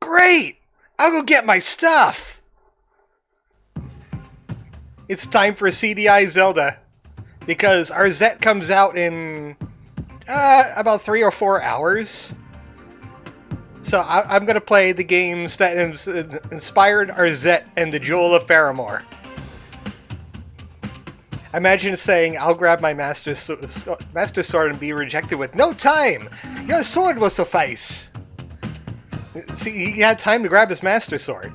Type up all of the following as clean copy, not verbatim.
Great! I'll go get my stuff! It's time for CDi Zelda. Because Arzette comes out in about 3 or 4 hours. So I'm going to play the games that inspired Arzette and the Jewel of Faramore. Imagine saying, I'll grab my Master Sword and be rejected with no time! Your sword will suffice! See, he had time to grab his Master Sword.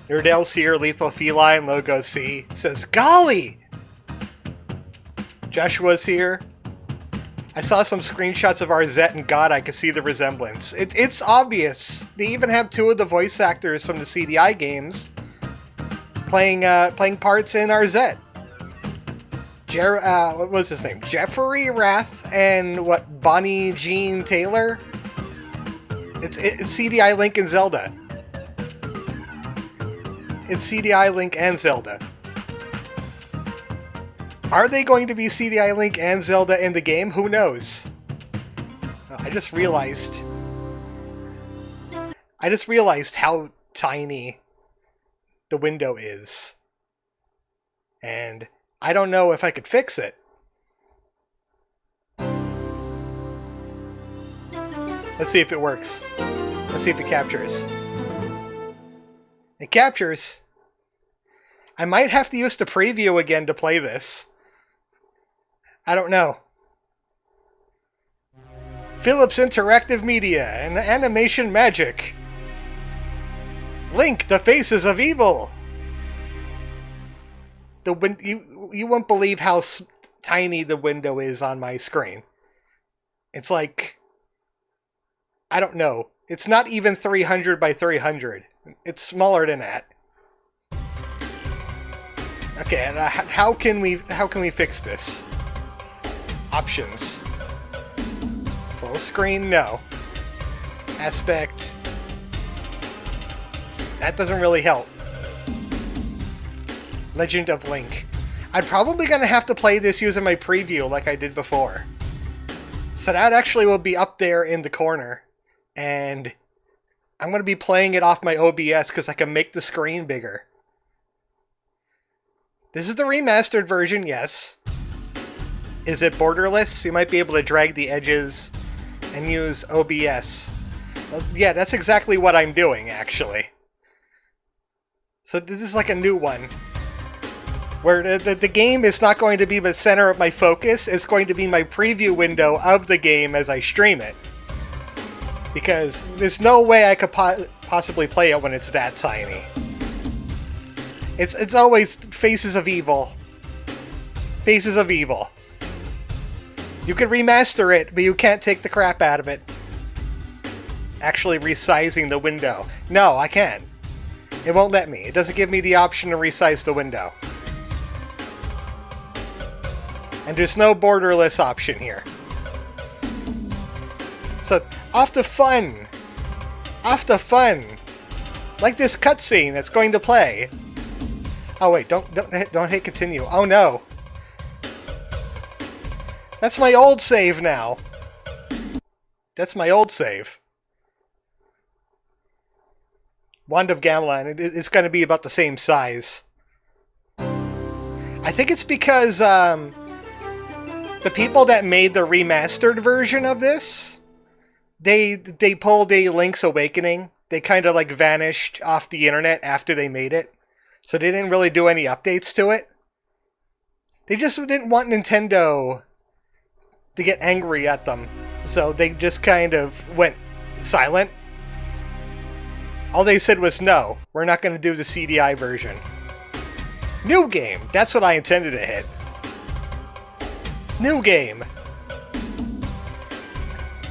Iredale's here, Lethal Feline, Logo C. Says, golly! Joshua's here. I saw some screenshots of Arzette, and God, I could see the resemblance. It's obvious. They even have 2 of the voice actors from the CDi games playing parts in Arzette. What was his name? Jeffrey Rath and what? Bonnie Jean Taylor. It's CDi Link and Zelda. It's CDi Link and Zelda. Are they going to be CDi Link and Zelda in the game? Who knows? I just realized how tiny the window is. And I don't know if I could fix it. Let's see if it works. Let's see if it captures. It captures. I might have to use the preview again to play this. I don't know. Philips Interactive Media and Animation Magic. Link, the Faces of Evil. You won't believe how tiny the window is on my screen. It's like, I don't know. It's not even 300 by 300. It's smaller than that. Okay, and how can we fix this? Options. Full screen, no. Aspect. That doesn't really help. Legend of Link. I'm probably going to have to play this using my preview like I did before. So that actually will be up there in the corner. And I'm going to be playing it off my OBS because I can make the screen bigger. This is the remastered version, yes. Is it borderless? You might be able to drag the edges and use OBS. Well, yeah, that's exactly what I'm doing, actually. So this is like a new one. Where the game is not going to be the center of my focus, it's going to be my preview window of the game as I stream it. Because there's no way I could possibly play it when it's that tiny. It's always Faces of Evil. Faces of Evil. You can remaster it, but you can't take the crap out of it. Actually resizing the window. No, I can't. It won't let me. It doesn't give me the option to resize the window. And there's no borderless option here. So, off to fun! Off to fun! Like this cutscene that's going to play. Oh wait, don't hit continue. Oh no! That's my old save now. That's my old save. Wand of Gamelon. It's going to be about the same size. I think it's because the people that made the remastered version of this, they pulled a Link's Awakening. They kind of like vanished off the internet after they made it. So they didn't really do any updates to it. They just didn't want Nintendo to get angry at them. So they just kind of went silent. All they said was, no, we're not going to do the CDi version. New game. That's what I intended to hit. New game.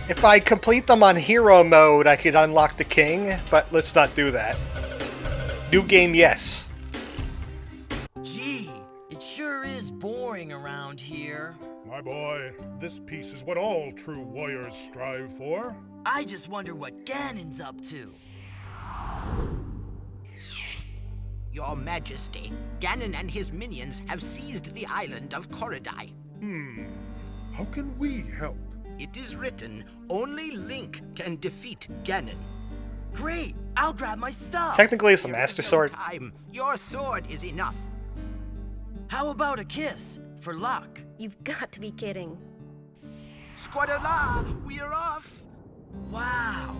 If I complete them on hero mode, I could unlock the king, but let's not do that. New game, yes. Gee, it sure is boring around here. My boy, this piece is what all true warriors strive for. I just wonder what Ganon's up to. Your Majesty, Ganon and his minions have seized the island of Koridai. How can we help? It is written, only Link can defeat Ganon. Great! I'll grab my stuff! Technically, it's a There Master is no Sword. time. Your sword is enough. How about a kiss? For luck? You've got to be kidding. Squadala, we are off. Wow!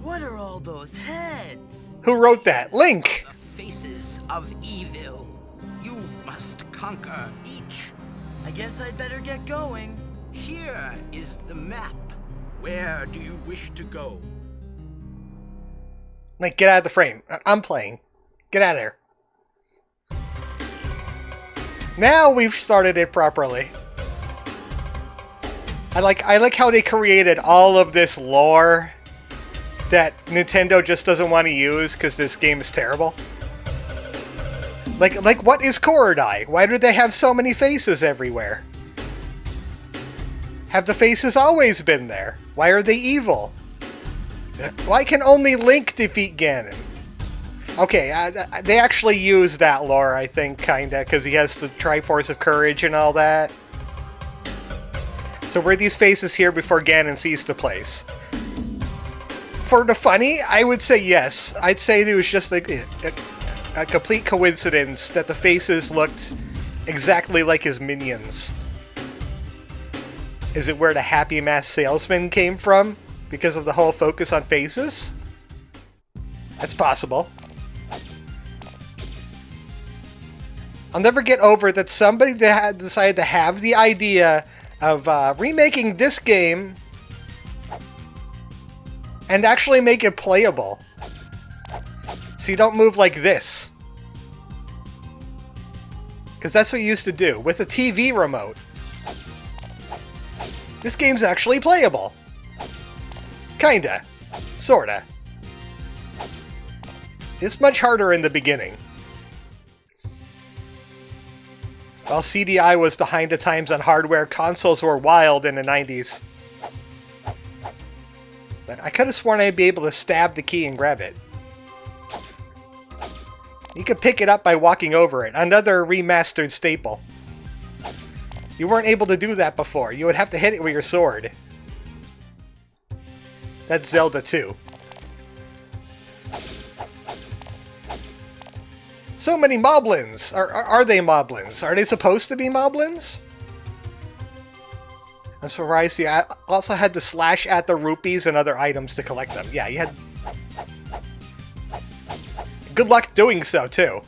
What are all those heads? Who wrote that? Link! The faces of evil. You must conquer each. I guess I'd better get going. Here is the map. Where do you wish to go? Link, get out of the frame. I'm playing. Get out of there. Now we've started it properly. I like how they created all of this lore that Nintendo just doesn't want to use because this game is terrible. Like what is Korodai? Why do they have so many faces everywhere? Have the faces always been there? Why are they evil? Why can only Link defeat Ganon? Okay, they actually use that lore, I think, kinda, because he has the Triforce of Courage and all that. So were these faces here before Ganon seized the place? For the funny, I would say yes. I'd say it was just a complete coincidence that the faces looked exactly like his minions. Is it where the Happy Mask Salesman came from? Because of the whole focus on faces? That's possible. I'll never get over that somebody decided to have the idea of remaking this game and actually make it playable. So you don't move like this. Because that's what you used to do with a TV remote. This game's actually playable. Kinda. Sorta. It's much harder in the beginning. While CDI was behind the times on hardware, consoles were wild in the 90s. But I could have sworn I'd be able to stab the key and grab it. You could pick it up by walking over it. Another remastered staple. You weren't able to do that before. You would have to hit it with your sword. That's Zelda 2. So many moblins! Are they moblins? Are they supposed to be moblins? I'm surprised you also had to slash at the rupees and other items to collect them. Yeah, you had... Good luck doing so, too.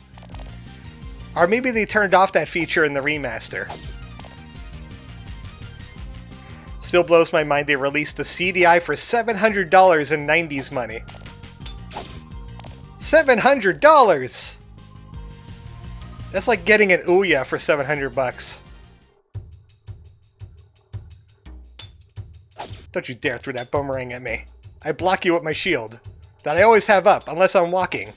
Or maybe they turned off that feature in the remaster. Still blows my mind they released a CDI for $700 in 90s money. $700! That's like getting an Ouya for 700 bucks. Don't you dare throw that boomerang at me. I block you with my shield. That I always have up, unless I'm walking.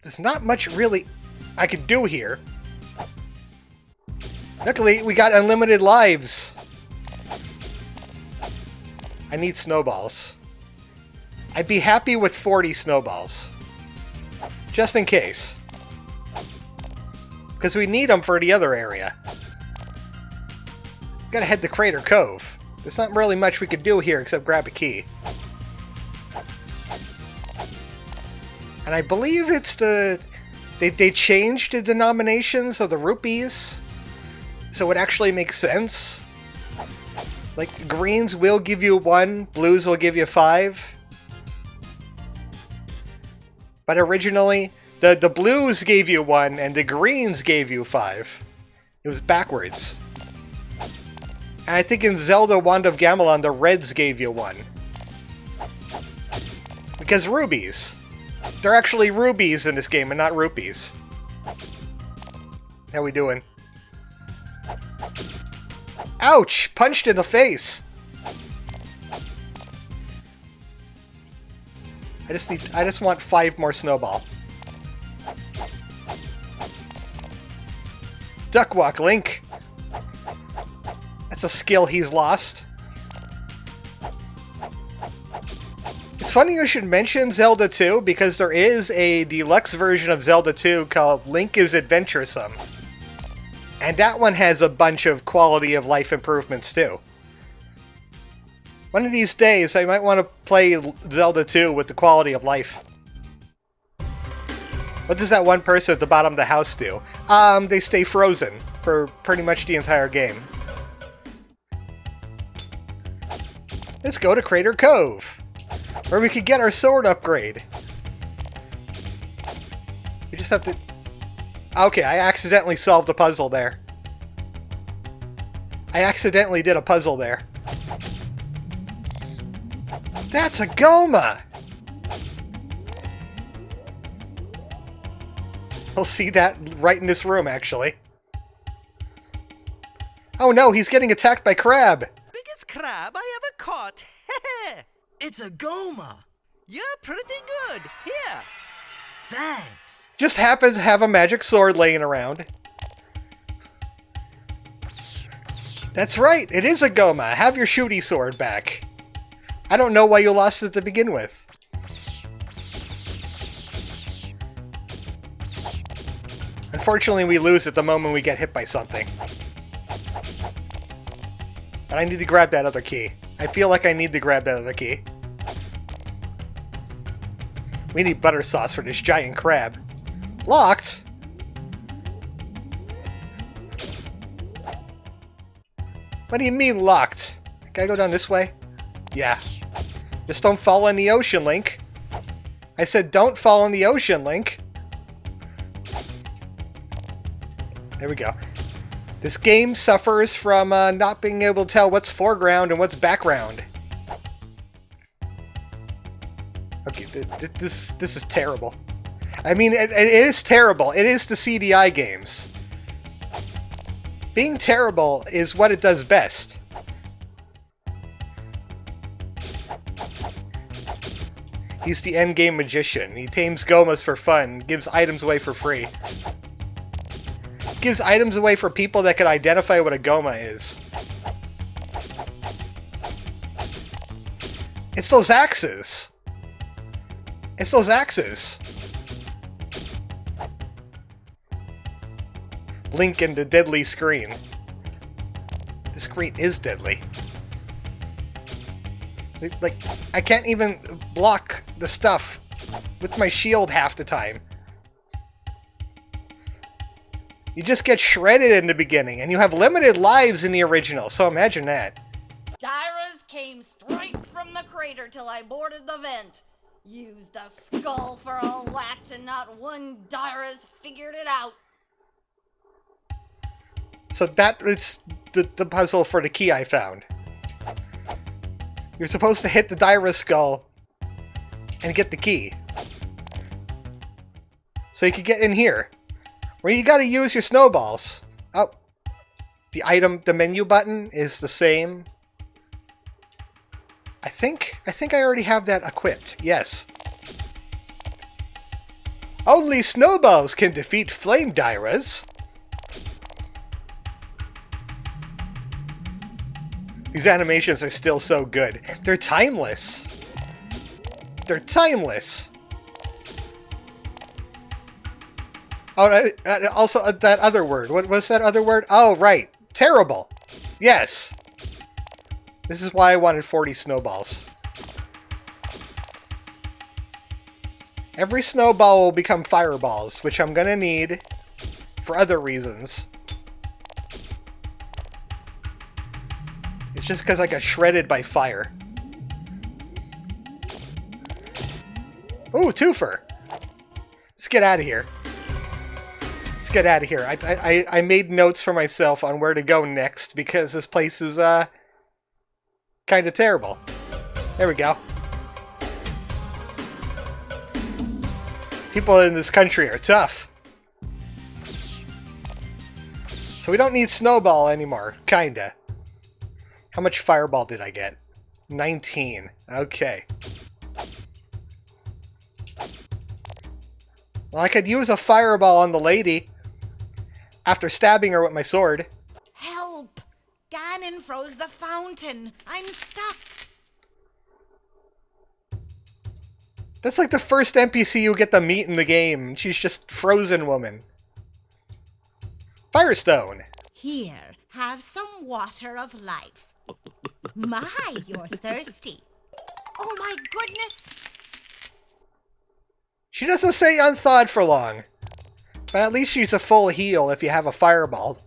There's not much really I could do here. Luckily, we got unlimited lives. I need snowballs. I'd be happy with 40 snowballs. Just in case. Because we need them for the other area. Gotta head to Crater Cove. There's not really much we could do here except grab a key. And I believe it's the... They changed the denominations of the rupees. So it actually makes sense. Like, greens will give you 1, blues will give you 5. But originally, the blues gave you 1 and the greens gave you 5. It was backwards. And I think in Zelda Wand of Gamelon, the reds gave you 1. Because rubies. They're actually rubies in this game and not rupees. How we doing? Ouch! Punched in the face! I just want 5 more snowball. Duck walk, Link! That's a skill he's lost. It's funny you should mention Zelda 2, because there is a deluxe version of Zelda 2 called Link is Adventuresome. And that one has a bunch of quality of life improvements too. One of these days, I might want to play Zelda 2 with the quality of life. What does that one person at the bottom of the house do? They stay frozen for pretty much the entire game. Let's go to Crater Cove, where we could get our sword upgrade. We just have to... Okay, I accidentally solved a puzzle there. I accidentally did a puzzle there. That's a Goma! I'll see that right in this room, actually. Oh no, he's getting attacked by crab! Biggest crab I ever caught. It's a Goma. You're pretty good. Here. Thanks. Just happens to have a magic sword laying around. That's right, it is a Goma. Have your shooty sword back. I don't know why you lost it to begin with. Unfortunately, we lose it the moment we get hit by something. And I need to grab that other key. I feel like I need to grab that other key. We need butter sauce for this giant crab. Locked? What do you mean locked? Can I go down this way? Yeah. Just don't fall in the ocean, Link. I said don't fall in the ocean, Link. There we go. This game suffers from not being able to tell what's foreground and what's background. Okay, this is terrible. I mean, it is terrible. It is the CDI games. Being terrible is what it does best. He's the endgame magician. He tames Gomas for fun, gives items away for free. Gives items away for people that can identify what a Goma is. It's those axes! It's those axes! Link and the deadly screen. The screen is deadly. Like, I can't even block the stuff with my shield half the time. You just get shredded in the beginning, and you have limited lives in the original, so imagine that. Dyras came straight from the crater till I boarded the vent. Used a skull for a latch, and not one Dyras figured it out. So that is the puzzle for the key I found. You're supposed to hit the Dyra skull and get the key. So you can get in here. Where you gotta use your snowballs. Oh. The menu button is the same. I think I already have that equipped. Yes. Only snowballs can defeat flame Dyras. These animations are still so good. They're timeless. They're timeless. Oh, also that other word. What was that other word? Oh, right. Terrible. Yes. This is why I wanted 40 snowballs. Every snowball will become fireballs, which I'm gonna need for other reasons. It's just because I got shredded by fire. Ooh, twofer! Let's get out of here. Let's get out of here. I made notes for myself on where to go next because this place is kind of terrible. There we go. People in this country are tough. So we don't need snowball anymore, kinda. How much fireball did I get? 19. Okay. Well, I could use a fireball on the lady after stabbing her with my sword. Help! Ganon froze the fountain. I'm stuck. That's like the first NPC you get to meet in the game. She's just frozen woman. Firestone. Here, have some water of life. My, you're thirsty. Oh my goodness! She doesn't say unthawed for long. But at least she's a full heal if you have a fireball.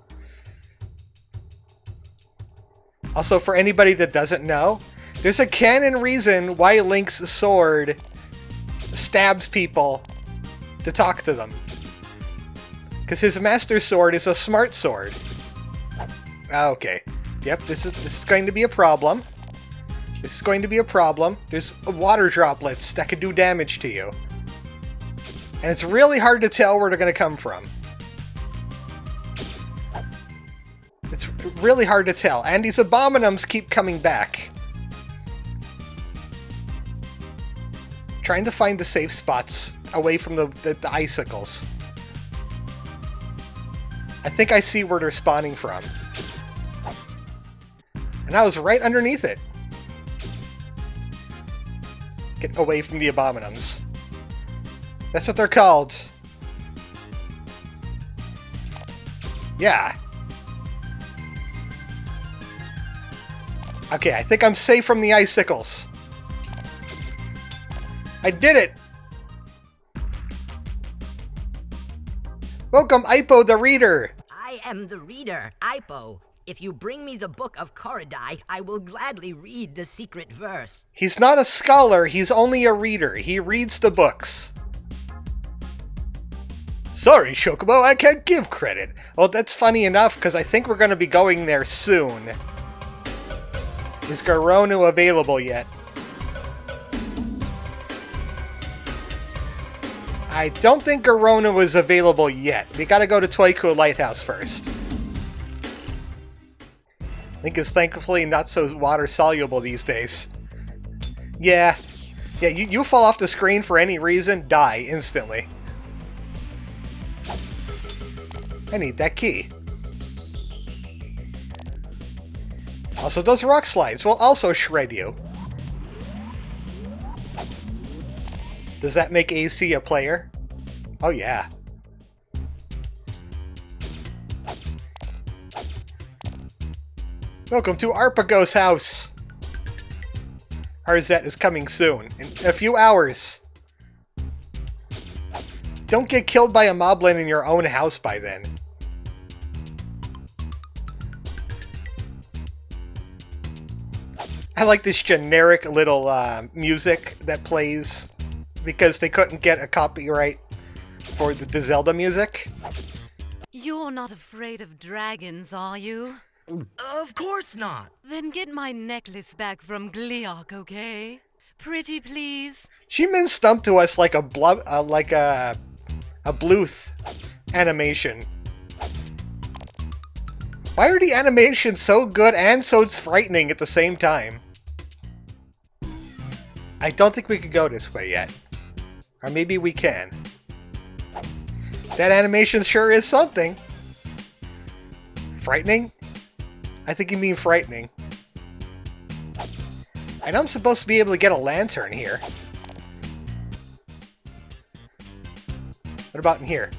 Also, for anybody that doesn't know, there's a canon reason why Link's sword stabs people to talk to them. Because his Master Sword is a smart sword. Okay. Yep, this is going to be a problem. This is going to be a problem. There's water droplets that can do damage to you. And it's really hard to tell where they're going to come from. It's really hard to tell. And these abominums keep coming back. Trying to find the safe spots away from the icicles. I think I see where they're spawning from. And I was right underneath it. Get away from the abominums. That's what they're called. Yeah. Okay, I think I'm safe from the icicles. I did it! Welcome, Ipo the Reader! I am the reader, Ipo. If you bring me the book of Koridai, I will gladly read the secret verse. He's not a scholar, he's only a reader. He reads the books. Sorry, Chocobo, I can't give credit. Well, that's funny enough, because I think we're going to be going there soon. Is Garonu available yet? I don't think Garonu is available yet. We gotta go to Toiku Lighthouse first. Link is thankfully not so water-soluble these days. Yeah. Yeah, you fall off the screen for any reason, die instantly. I need that key. Also, those rock slides will also shred you. Does that make AC a player? Oh yeah. Welcome to Arpago's house! Arzette is coming soon, in a few hours. Don't get killed by a moblin in your own house by then. I like this generic little music that plays because they couldn't get a copyright for the Zelda music. You're not afraid of dragons, are you? Of course not. Then get my necklace back from Gliok, okay? Pretty please. She min-stumped to us like a Bluth animation. Why are the animations so good and so frightening at the same time? I don't think we could go this way yet. Or maybe we can. That animation sure is something. Frightening? I think you mean frightening. I know I'm supposed to be able to get a lantern here. What about in here?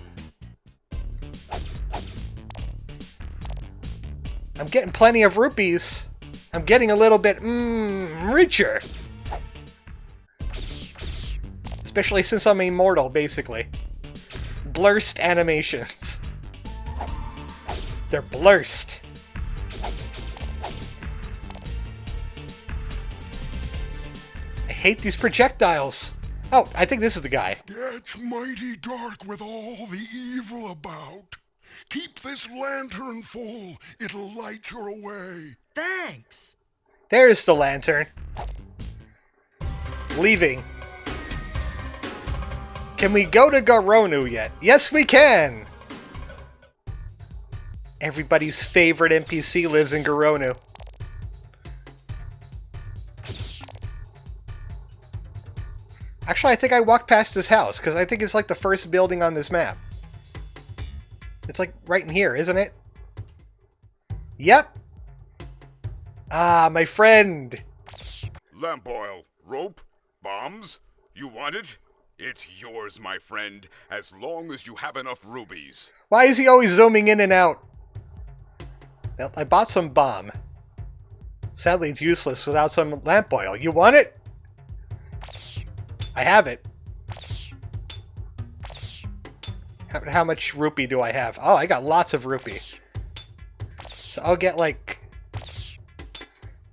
I'm getting plenty of rupees. I'm getting a little bit, richer. Especially since I'm immortal, basically. Blurst animations. They're blurst. I hate these projectiles. Oh, I think this is the guy. It's mighty dark with all the evil about. Keep this lantern full. It'll light your way. Thanks. There's the lantern. Leaving. Can we go to Garonu yet? Yes, we can! Everybody's favorite NPC lives in Garonu. Actually, I think I walked past his house, because I think it's like the first building on this map. It's like right in here, isn't it? Yep! Ah, my friend! Lamp oil, rope, bombs. You want it? It's yours, my friend, as long as you have enough rubies. Why is he always zooming in and out? Well, I bought some bomb. Sadly, it's useless without some lamp oil. You want it? I have it. How much rupee do I have? Oh, I got lots of rupee. So I'll get like...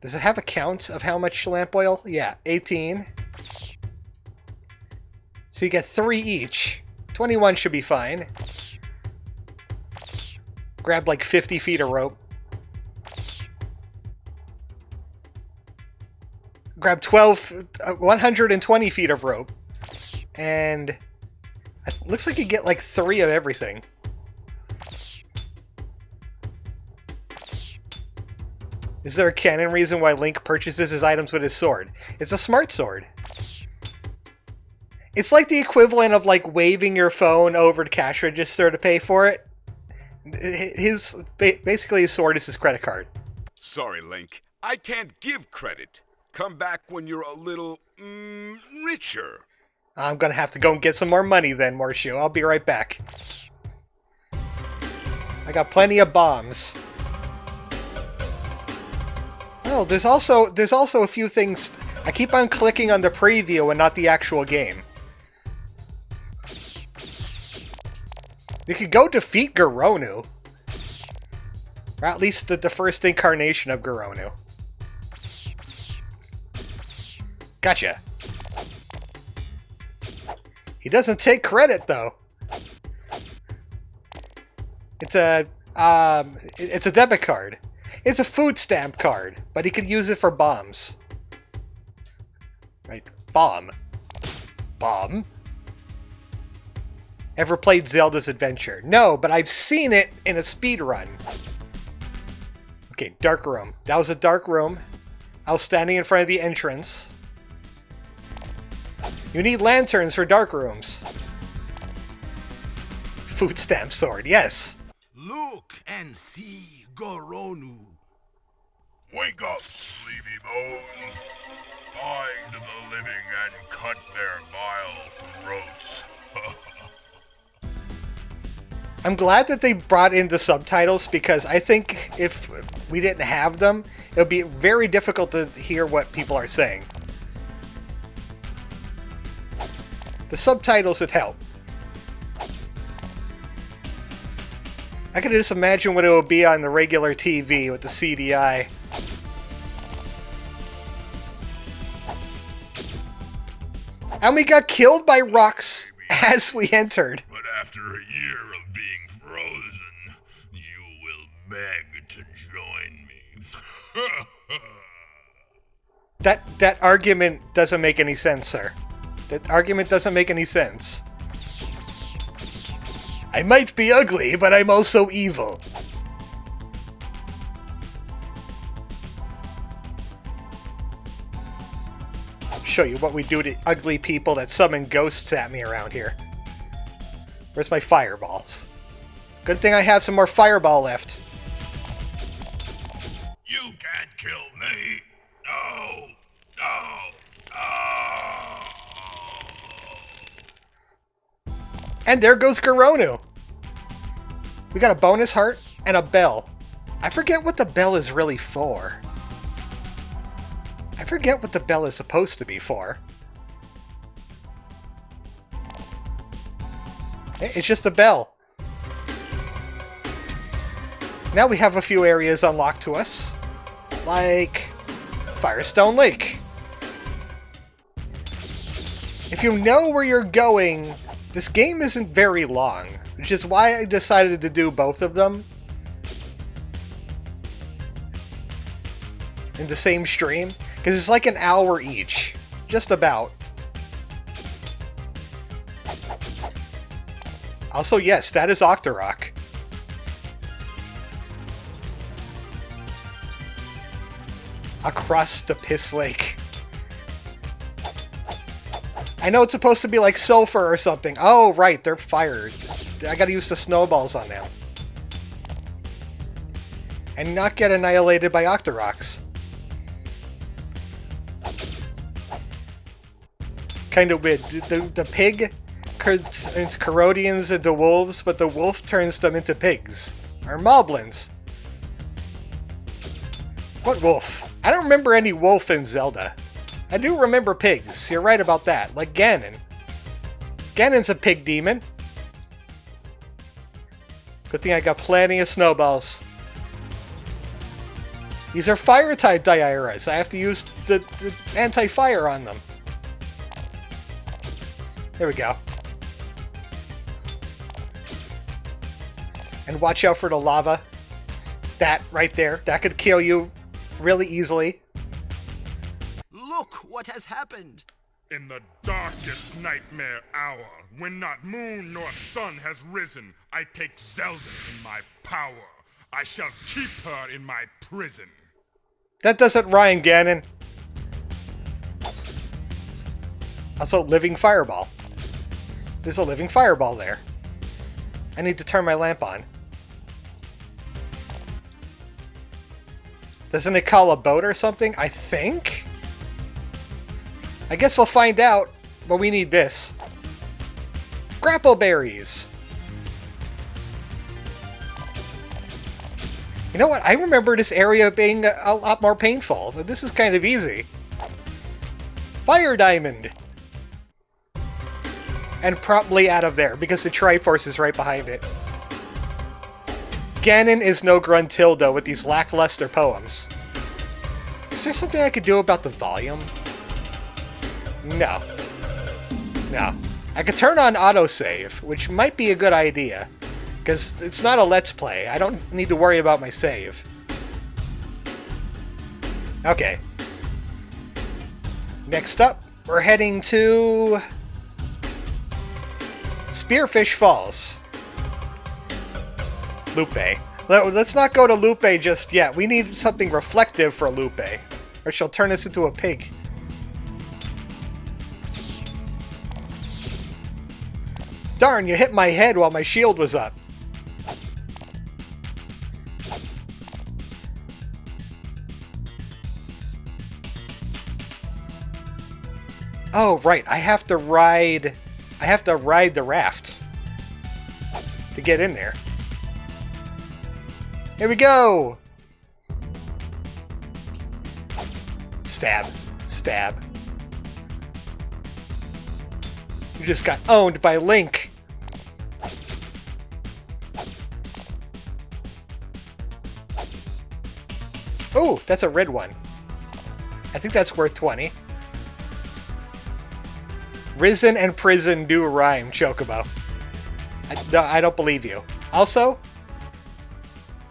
Does it have a count of how much lamp oil? Yeah, 18. So you get 3 each. 21 should be fine. Grab like 50 feet of rope. Grab 120 feet of rope. And it looks like you get like 3 of everything. Is there a canon reason why Link purchases his items with his sword? It's a smart sword. It's like the equivalent of like waving your phone over to cash register to pay for it. Basically his sword is his credit card. Sorry, Link. I can't give credit. Come back when you're a little, richer. I'm gonna have to go and get some more money then, Morshu. I'll be right back. I got plenty of bombs. Well, there's also a few things. I keep on clicking on the preview and not the actual game. You could go defeat Garonu. Or at least the first incarnation of Garonu. Gotcha. He doesn't take credit though. It's a debit card. It's a food stamp card, but he could use it for bombs. Right? Bomb. Bomb. Ever played Zelda's Adventure? No, but I've seen it in a speedrun. Okay, dark room. That was a dark room. I was standing in front of the entrance. You need lanterns for dark rooms. Food stamp sword, yes. Look and see Goronu. Wake up, sleepy bones. Find the living and cut their vile throats. I'm glad that they brought in the subtitles because I think if we didn't have them, it would be very difficult to hear what people are saying. The subtitles would help. I could just imagine what it would be on the regular TV with the CDi. And we got killed by rocks as we entered. But after a year of being frozen, you will beg to join me. That argument doesn't make any sense, sir. That argument doesn't make any sense. I might be ugly, but I'm also evil. I'll show you what we do to ugly people that summon ghosts at me around here. Where's my fireballs? Good thing I have some more fireball left. You can't kill me. No. No. No. And there goes Garonu. We got a bonus heart and a bell. I forget what the bell is really for. I forget what the bell is supposed to be for. It's just a bell. Now we have a few areas unlocked to us. Like Firestone Lake. If you know where you're going, this game isn't very long, which is why I decided to do both of them in the same stream, because it's like an hour each, just about. Also, yes, that is Octorok. Across the Piss Lake. I know it's supposed to be like sulfur or something. Oh, right, they're fired. I gotta use the snowballs on them. And not get annihilated by Octoroks. Kind of weird. The pig turns Corodians into wolves, but the wolf turns them into pigs. Or moblins. What wolf? I don't remember any wolf in Zelda. I do remember pigs. You're right about that. Like Ganon. Ganon's a pig demon. Good thing I got plenty of snowballs. These are fire-type Diaras. I have to use the anti-fire on them. There we go. And watch out for the lava. That right there. That could kill you really easily. Look what has happened. In the darkest nightmare hour, when not moon nor sun has risen, I take Zelda in my power. I shall keep her in my prison. That doesn't rhyme, Ganon. Also, living fireball. There's a living fireball there. I need to turn my lamp on. Doesn't it call a boat or something? I think? I guess we'll find out, but we need this. Grapple berries! You know what? I remember this area being a lot more painful. This is kind of easy. Fire diamond! And promptly out of there, because the Triforce is right behind it. Ganon is no Gruntilda with these lackluster poems. Is there something I could do about the volume? No. No. I could turn on autosave, which might be a good idea. Because it's not a Let's Play. I don't need to worry about my save. Okay. Next up, we're heading to Spearfish Falls. Lupe. Let's not go to Lupe just yet. We need something reflective for Lupe, or she'll turn us into a pig. Darn, you hit my head while my shield was up. Oh, right. I have to ride the raft to get in there. Here we go! Stab. Stab. You just got owned by Link. Oh, that's a red one. I think that's worth 20. Risen and prison do rhyme, Chocobo. I don't believe you. Also,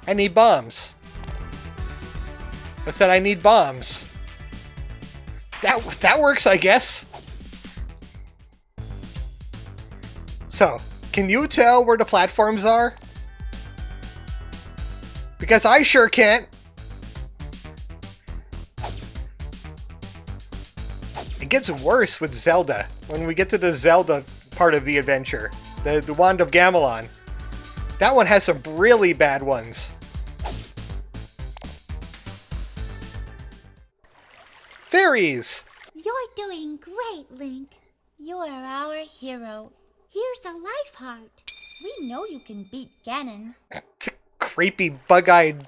I need bombs. I said I need bombs. That works, I guess. So, can you tell where the platforms are? Because I sure can't. It gets worse with Zelda when we get to the Zelda part of the adventure. The Wand of Gamelon. That one has some really bad ones. Fairies! You're doing great, Link. You're our hero. Here's a life heart. We know you can beat Ganon. Creepy, bug-eyed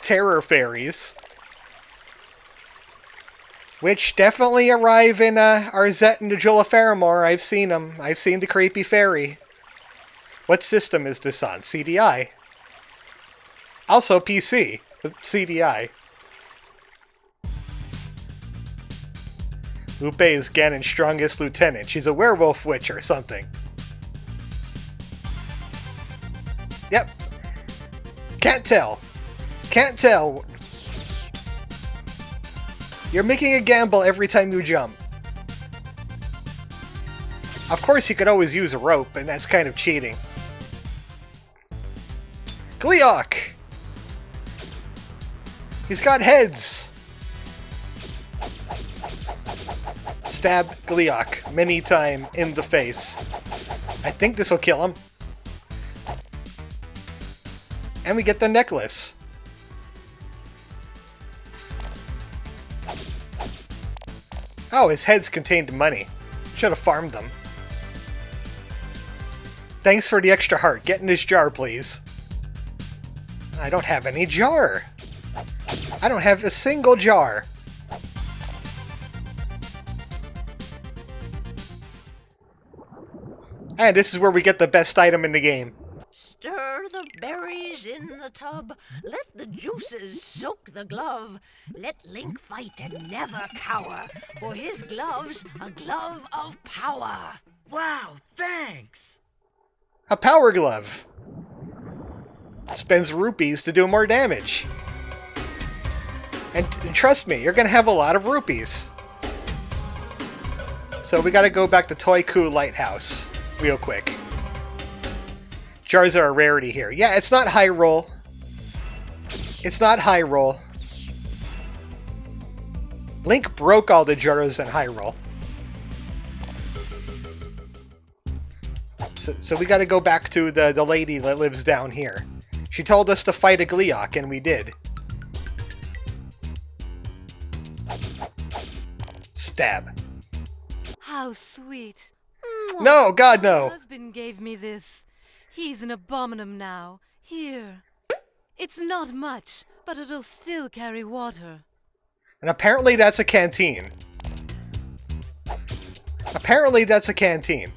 terror fairies. Which definitely arrive in Arzette and the Jewel of Faramore. I've seen them. I've seen the creepy fairy. What system is this on? CDi. Also PC. CDi. Lupe is Ganon's strongest lieutenant. She's a werewolf witch or something. Yep. Can't tell. Can't tell. You're making a gamble every time you jump. Of course, you could always use a rope, and that's kind of cheating. Gleeok! He's got heads! Stab Gleeok many times in the face. I think this will kill him. And we get the necklace. Oh, his heads contained money. Should have farmed them. Thanks for the extra heart. Get in this jar, please. I don't have any jar. I don't have a single jar. And this is where we get the best item in the game. Stir the berries in the tub. Let the juices soak the glove. Let Link fight and never cower. For his glove's a glove of power. Wow, thanks! A power glove. Spends rupees to do more damage. And trust me, you're gonna have a lot of rupees. So we gotta go back to Toiku Lighthouse real quick. Jars are a rarity here. Yeah, it's not high roll. It's not high roll. Link broke all the jars in high roll. So we gotta go back to the lady that lives down here. She told us to fight a Gleeok, and we did. Stab. How sweet. No, God, no. My husband gave me this. He's an abominum now. Here. It's not much, but it'll still carry water. And apparently that's a canteen. Apparently that's a canteen.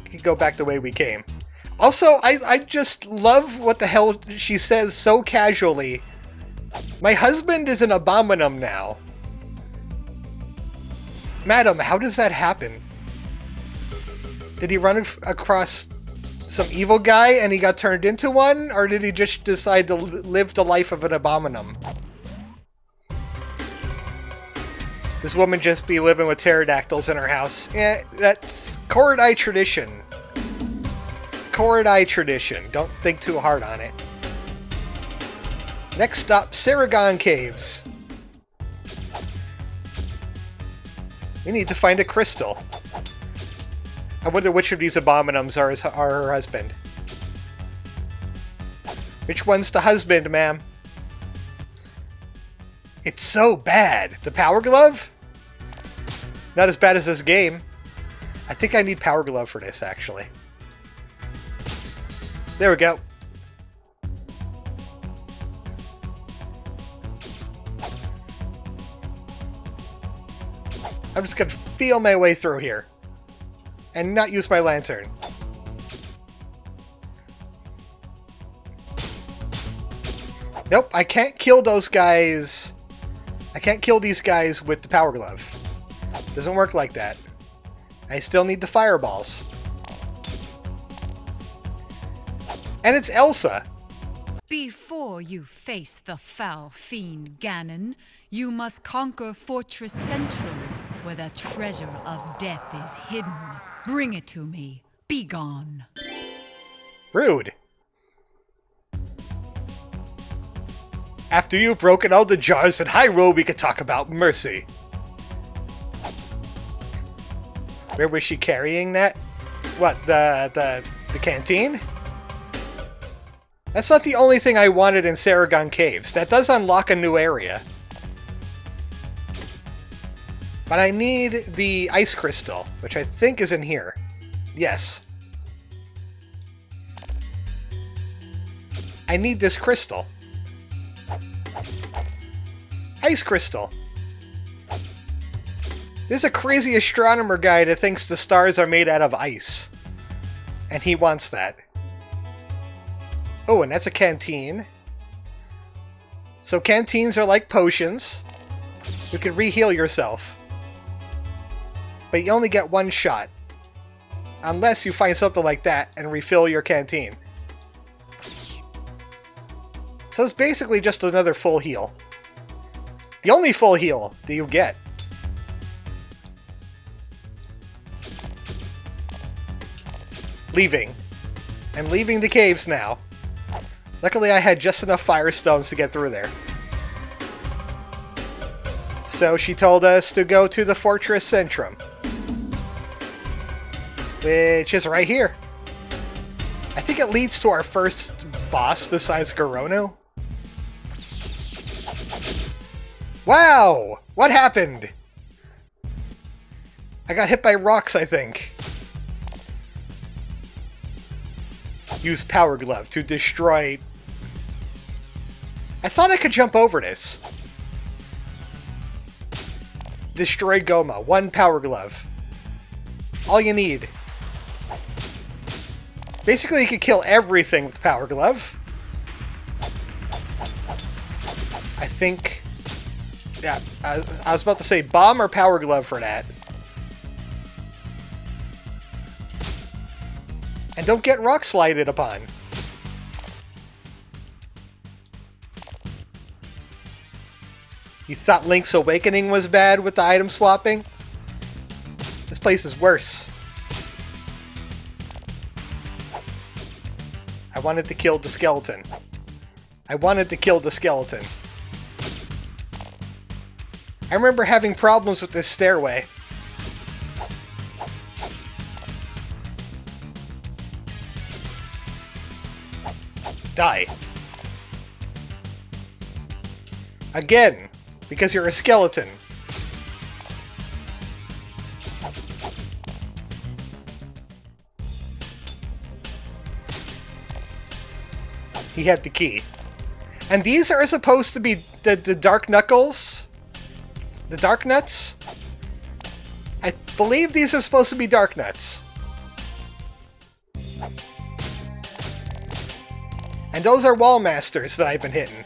We can go back the way we came. Also, I just love what the hell she says so casually. My husband is an abominum now. Madam, how does that happen? Did he run across some evil guy and he got turned into one? Or did he just decide to live the life of an abominum? This woman just be living with pterodactyls in her house. Yeah, that's Korodai tradition. Korodai tradition. Don't think too hard on it. Next stop, Saragon Caves. We need to find a crystal. I wonder which of these abominums are her husband. Which one's the husband, ma'am? It's so bad. The Power Glove? Not as bad as this game. I think I need Power Glove for this, actually. There we go. I'm just gonna feel my way through here. And not use my lantern. Nope, I can't kill those guys. I can't kill these guys with the Power Glove. Doesn't work like that. I still need the fireballs. And it's Elsa. Before you face the foul fiend Ganon, you must conquer Fortress Central, where the treasure of death is hidden. Bring it to me. Be gone. Rude. After you've broken all the jars in Hyrule, we could talk about mercy. Where was she carrying that? What, the canteen? That's not the only thing I wanted in Saragon Caves. That does unlock a new area. But I need the ice crystal, which I think is in here. Yes. I need this crystal. Ice crystal. There's a crazy astronomer guy that thinks the stars are made out of ice. And he wants that. Oh, and that's a canteen. So canteens are like potions. You can re-heal yourself. But you only get one shot. Unless you find something like that and refill your canteen. So it's basically just another full heal. The only full heal that you get. Leaving. I'm leaving the caves now. Luckily I had just enough firestones to get through there. So she told us to go to the Fortress Centrum. Which is right here. I think it leads to our first boss besides Gorono. Wow! What happened? I got hit by rocks, I think. Use Power Glove to destroy I thought I could jump over this. Destroy Goma. 1 power glove. All you need. Basically, you could kill everything with power glove. I think... Yeah, I was about to say bomb or power glove for that. And don't get rock slided upon. You thought Link's Awakening was bad with the item swapping? This place is worse. I wanted to kill the skeleton. I wanted to kill the skeleton. I remember having problems with this stairway. Die. Again, because you're a skeleton. He had the key. And these are supposed to be the Dark Knuckles? The Dark Nuts? I believe these are supposed to be Dark Nuts. And those are Wall Masters that I've been hitting.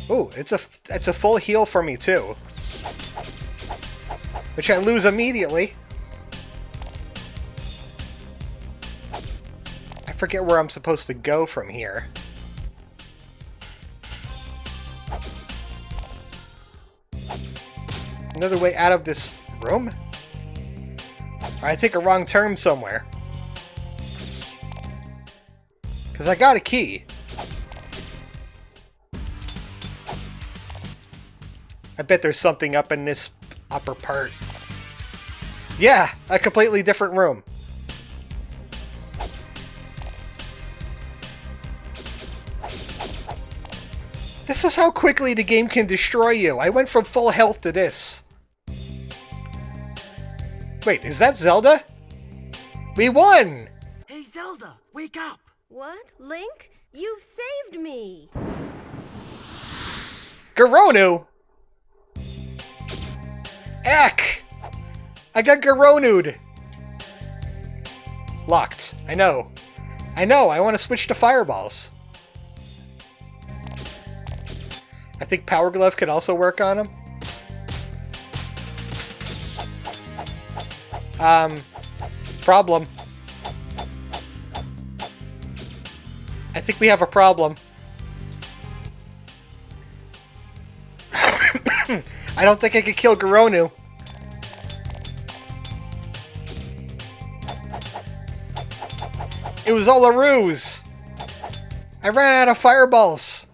Ooh, it's a full heal for me too. Which I lose immediately. I forget where I'm supposed to go from here. Another way out of this room? Or I take a wrong turn somewhere. Because I got a key. I bet there's something up in this upper part. Yeah, a completely different room. This is how quickly the game can destroy you. I went from full health to this. Wait, is that Zelda? We won! Hey, Zelda, wake up! What? Link? You've saved me! Garonu! Eck! I got Garonu'd! Locked. I know. I know, I want to switch to fireballs. I think Power Glove could also work on him. Problem. I think we have a problem. I don't think I could kill Garonu. It was all a ruse. I ran out of fireballs.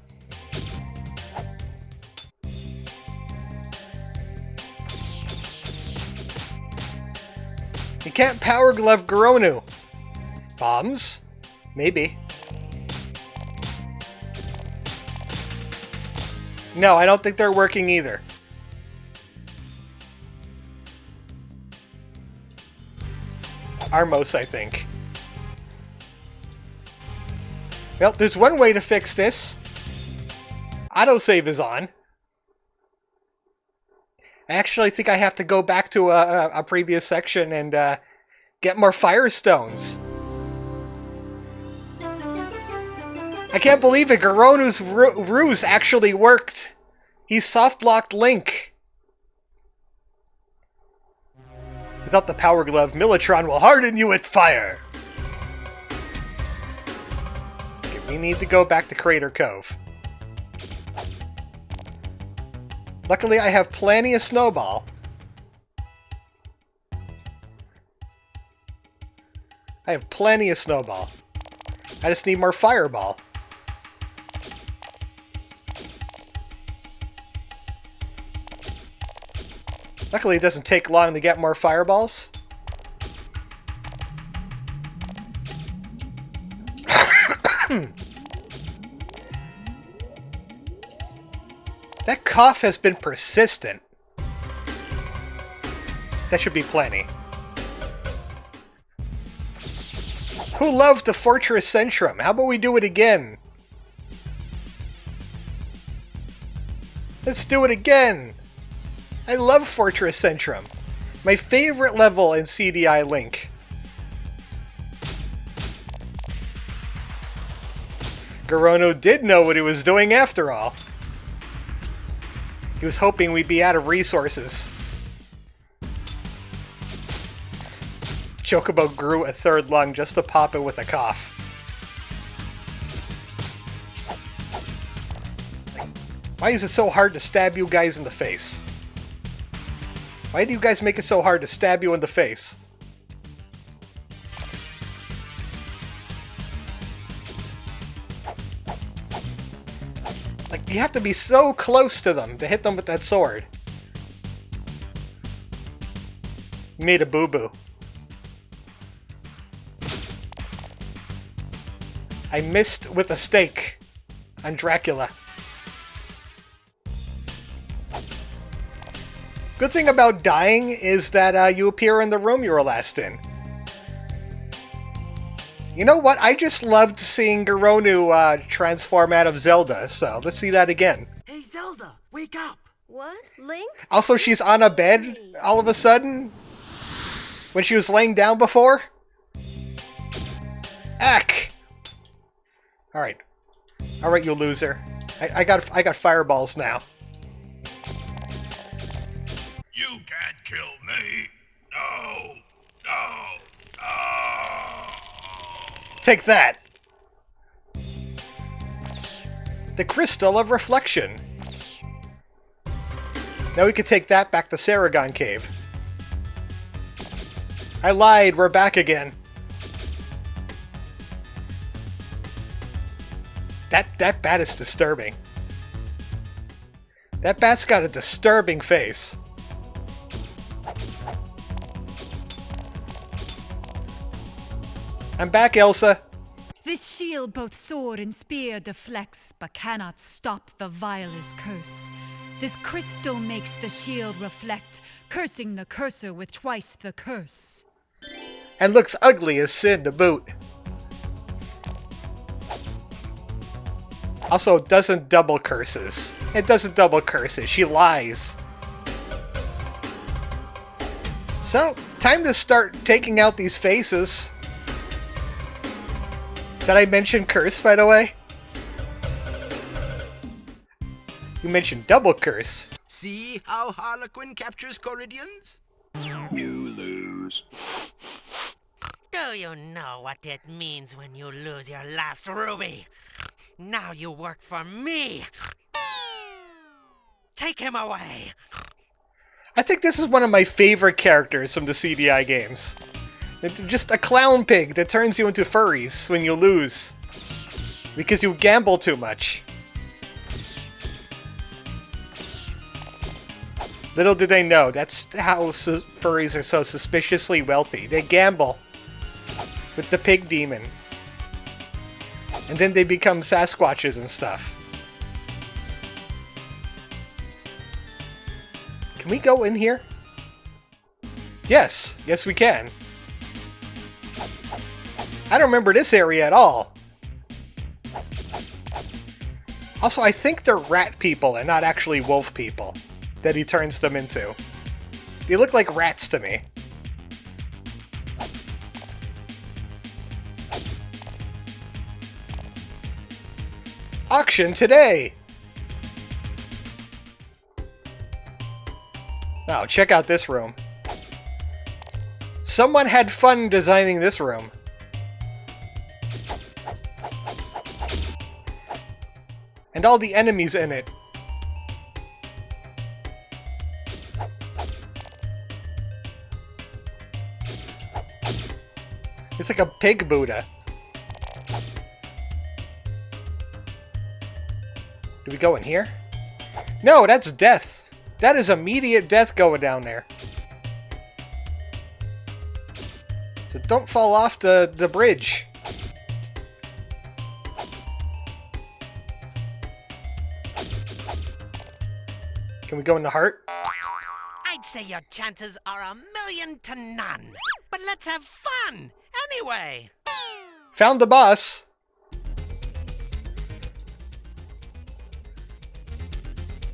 You can't Power Glove Garonu. Bombs? Maybe. No, I don't think they're working either. Armos, I think. Well, there's one way to fix this. Autosave is on. I actually think I have to go back to a previous section and get more Firestones. I can't believe it. Garonu's ruse actually worked. He soft-locked Link. Without the Power Glove, Militron will harden you with fire. Okay, we need to go back to Crater Cove. Luckily, I have plenty of Snowball. I have plenty of Snowball. I just need more Fireball. Luckily, it doesn't take long to get more Fireballs. That cough has been persistent. That should be plenty. Who loved the Fortress Centrum? How about we do it again? Let's do it again! I love Fortress Centrum. My favorite level in CDI Link. Garono did know what he was doing after all. He was hoping we'd be out of resources. Chocobo grew a third lung just to pop it with a cough. Why is it so hard to stab you guys in the face? Why do you guys make it so hard to stab you in the face? Like, you have to be so close to them to hit them with that sword. You made a boo-boo. I missed with a stake on Dracula. Good thing about dying is that you appear in the room you were last in. You know what? I just loved seeing Garonu transform out of Zelda, so let's see that again. Hey, Zelda, wake up! What? Link? Also, she's on a bed all of a sudden when she was laying down before. Ack! Alright. Alright, you loser. I got fireballs now. You can't kill me. No. No. No. Take that! The Crystal of Reflection. Now we can take that back to Saragon Cave. I lied, we're back again. That bat is disturbing. That bat's got a disturbing face. I'm back, Elsa. This shield both sword and spear deflects, but cannot stop the vilest curse. This crystal makes the shield reflect, cursing the cursor with twice the curse. And looks ugly as sin to boot. Also, it doesn't double curses. It doesn't double curses. She lies. So, time to start taking out these faces. Did I mention curse, by the way? You mentioned double curse. See how Harlequin captures Coridians? You lose. Do you know what it means when you lose your last ruby? Now you work for me. Take him away. I think this is one of my favorite characters from the CDI games. Just a clown pig that turns you into furries when you lose. Because you gamble too much. Little did they know, that's how furries are so suspiciously wealthy. They gamble with the pig demon. And then they become Sasquatches and stuff. Can we go in here? Yes. Yes, we can. I don't remember this area at all. Also, I think they're rat people and not actually wolf people that he turns them into. They look like rats to me. Auction today! Oh, check out this room. Someone had fun designing this room. And all the enemies in it. It's like a pig Buddha. Do we go in here? No, that's death. That is immediate death going down there. So don't fall off the bridge. Can we go in the heart? I'd say your chances are 1,000,000 to none. But let's have fun anyway. Found the boss.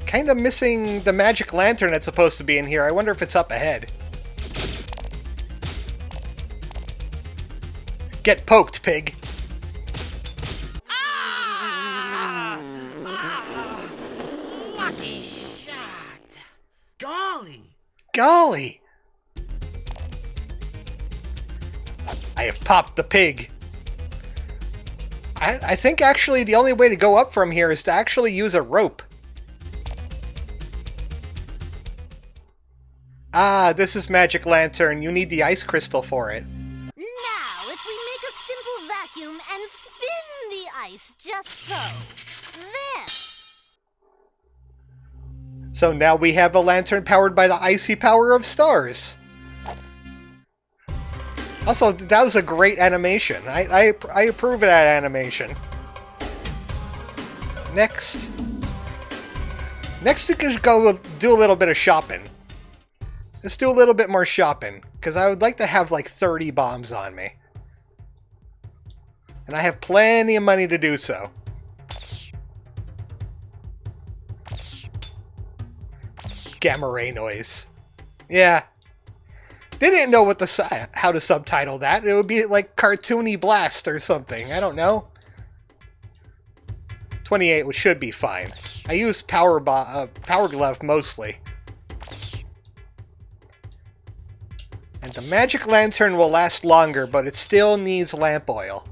Kind of missing the magic lantern that's supposed to be in here. I wonder if it's up ahead. Get poked, pig. Lucky shot. Golly! Golly! I have popped the pig. I think actually the only way to go up from here is to actually use a rope. Ah, this is Magic Lantern. You need the ice crystal for it. Now, if we make a simple vacuum and spin the ice just so. There. So now we have a lantern powered by the icy power of stars. Also, that was a great animation. I approve of that animation. Next we could go do a little bit of shopping. Let's do a little bit more shopping, because I would like to have like 30 bombs on me. And I have plenty of money to do so. Gamma ray noise. Yeah. They didn't know what how to subtitle that. It would be like cartoony blast or something. I don't know. 28, which should be fine. I use power glove mostly. And the magic lantern will last longer, but it still needs lamp oil.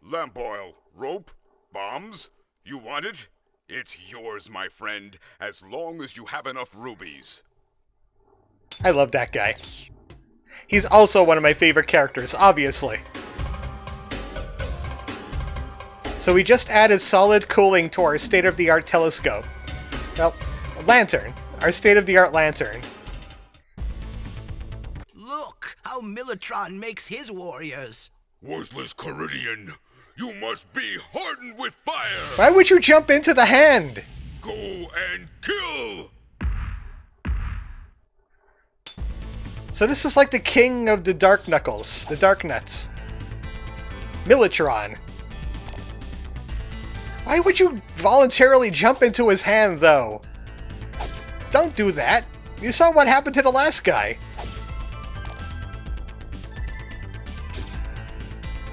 Lamp oil, rope, bombs. You want it? It's yours, my friend, as long as you have enough rubies. I love that guy. He's also one of my favorite characters, obviously. So we just added solid cooling to our state-of-the-art telescope. Well, lantern. Our state-of-the-art lantern. Look how Militron makes his warriors. Worthless Caridian, you must be hardened with fire! Why would you jump into the hand? Go and kill! So this is like the king of the Dark Knuckles, the Dark Nuts. Militron. Why would you voluntarily jump into his hand, though? Don't do that. You saw what happened to the last guy.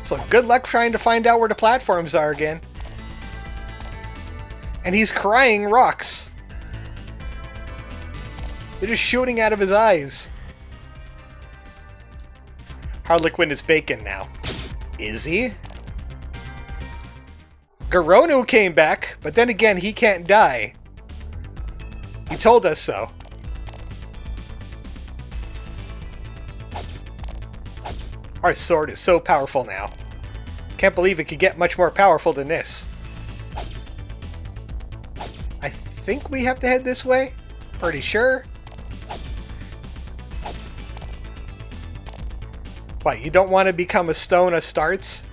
So good luck trying to find out where the platforms are again. And he's crying rocks. They're just shooting out of his eyes. Harlequin is bacon now. Is he? Garonu came back, but then again, he can't die. He told us so. Our sword is so powerful now. Can't believe it could get much more powerful than this. I think we have to head this way? Pretty sure. What, you don't want to become a stone of starts?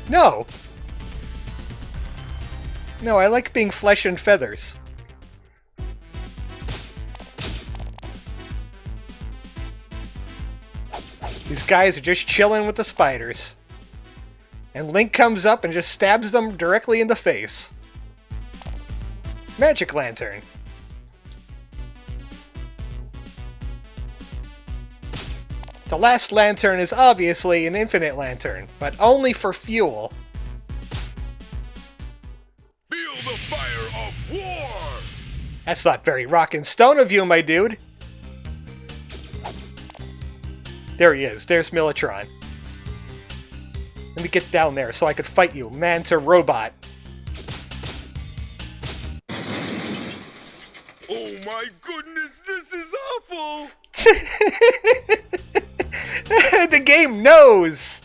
No! No, I like being flesh and feathers. These guys are just chilling with the spiders. And Link comes up and just stabs them directly in the face. Magic Lantern. The last lantern is obviously an infinite lantern, but only for fuel. Feel the fire of war! That's not very rock and stone of you, my dude. There he is. There's Militron. Let me get down there so I could fight you, man to robot. Oh my goodness, this is awful! The game knows!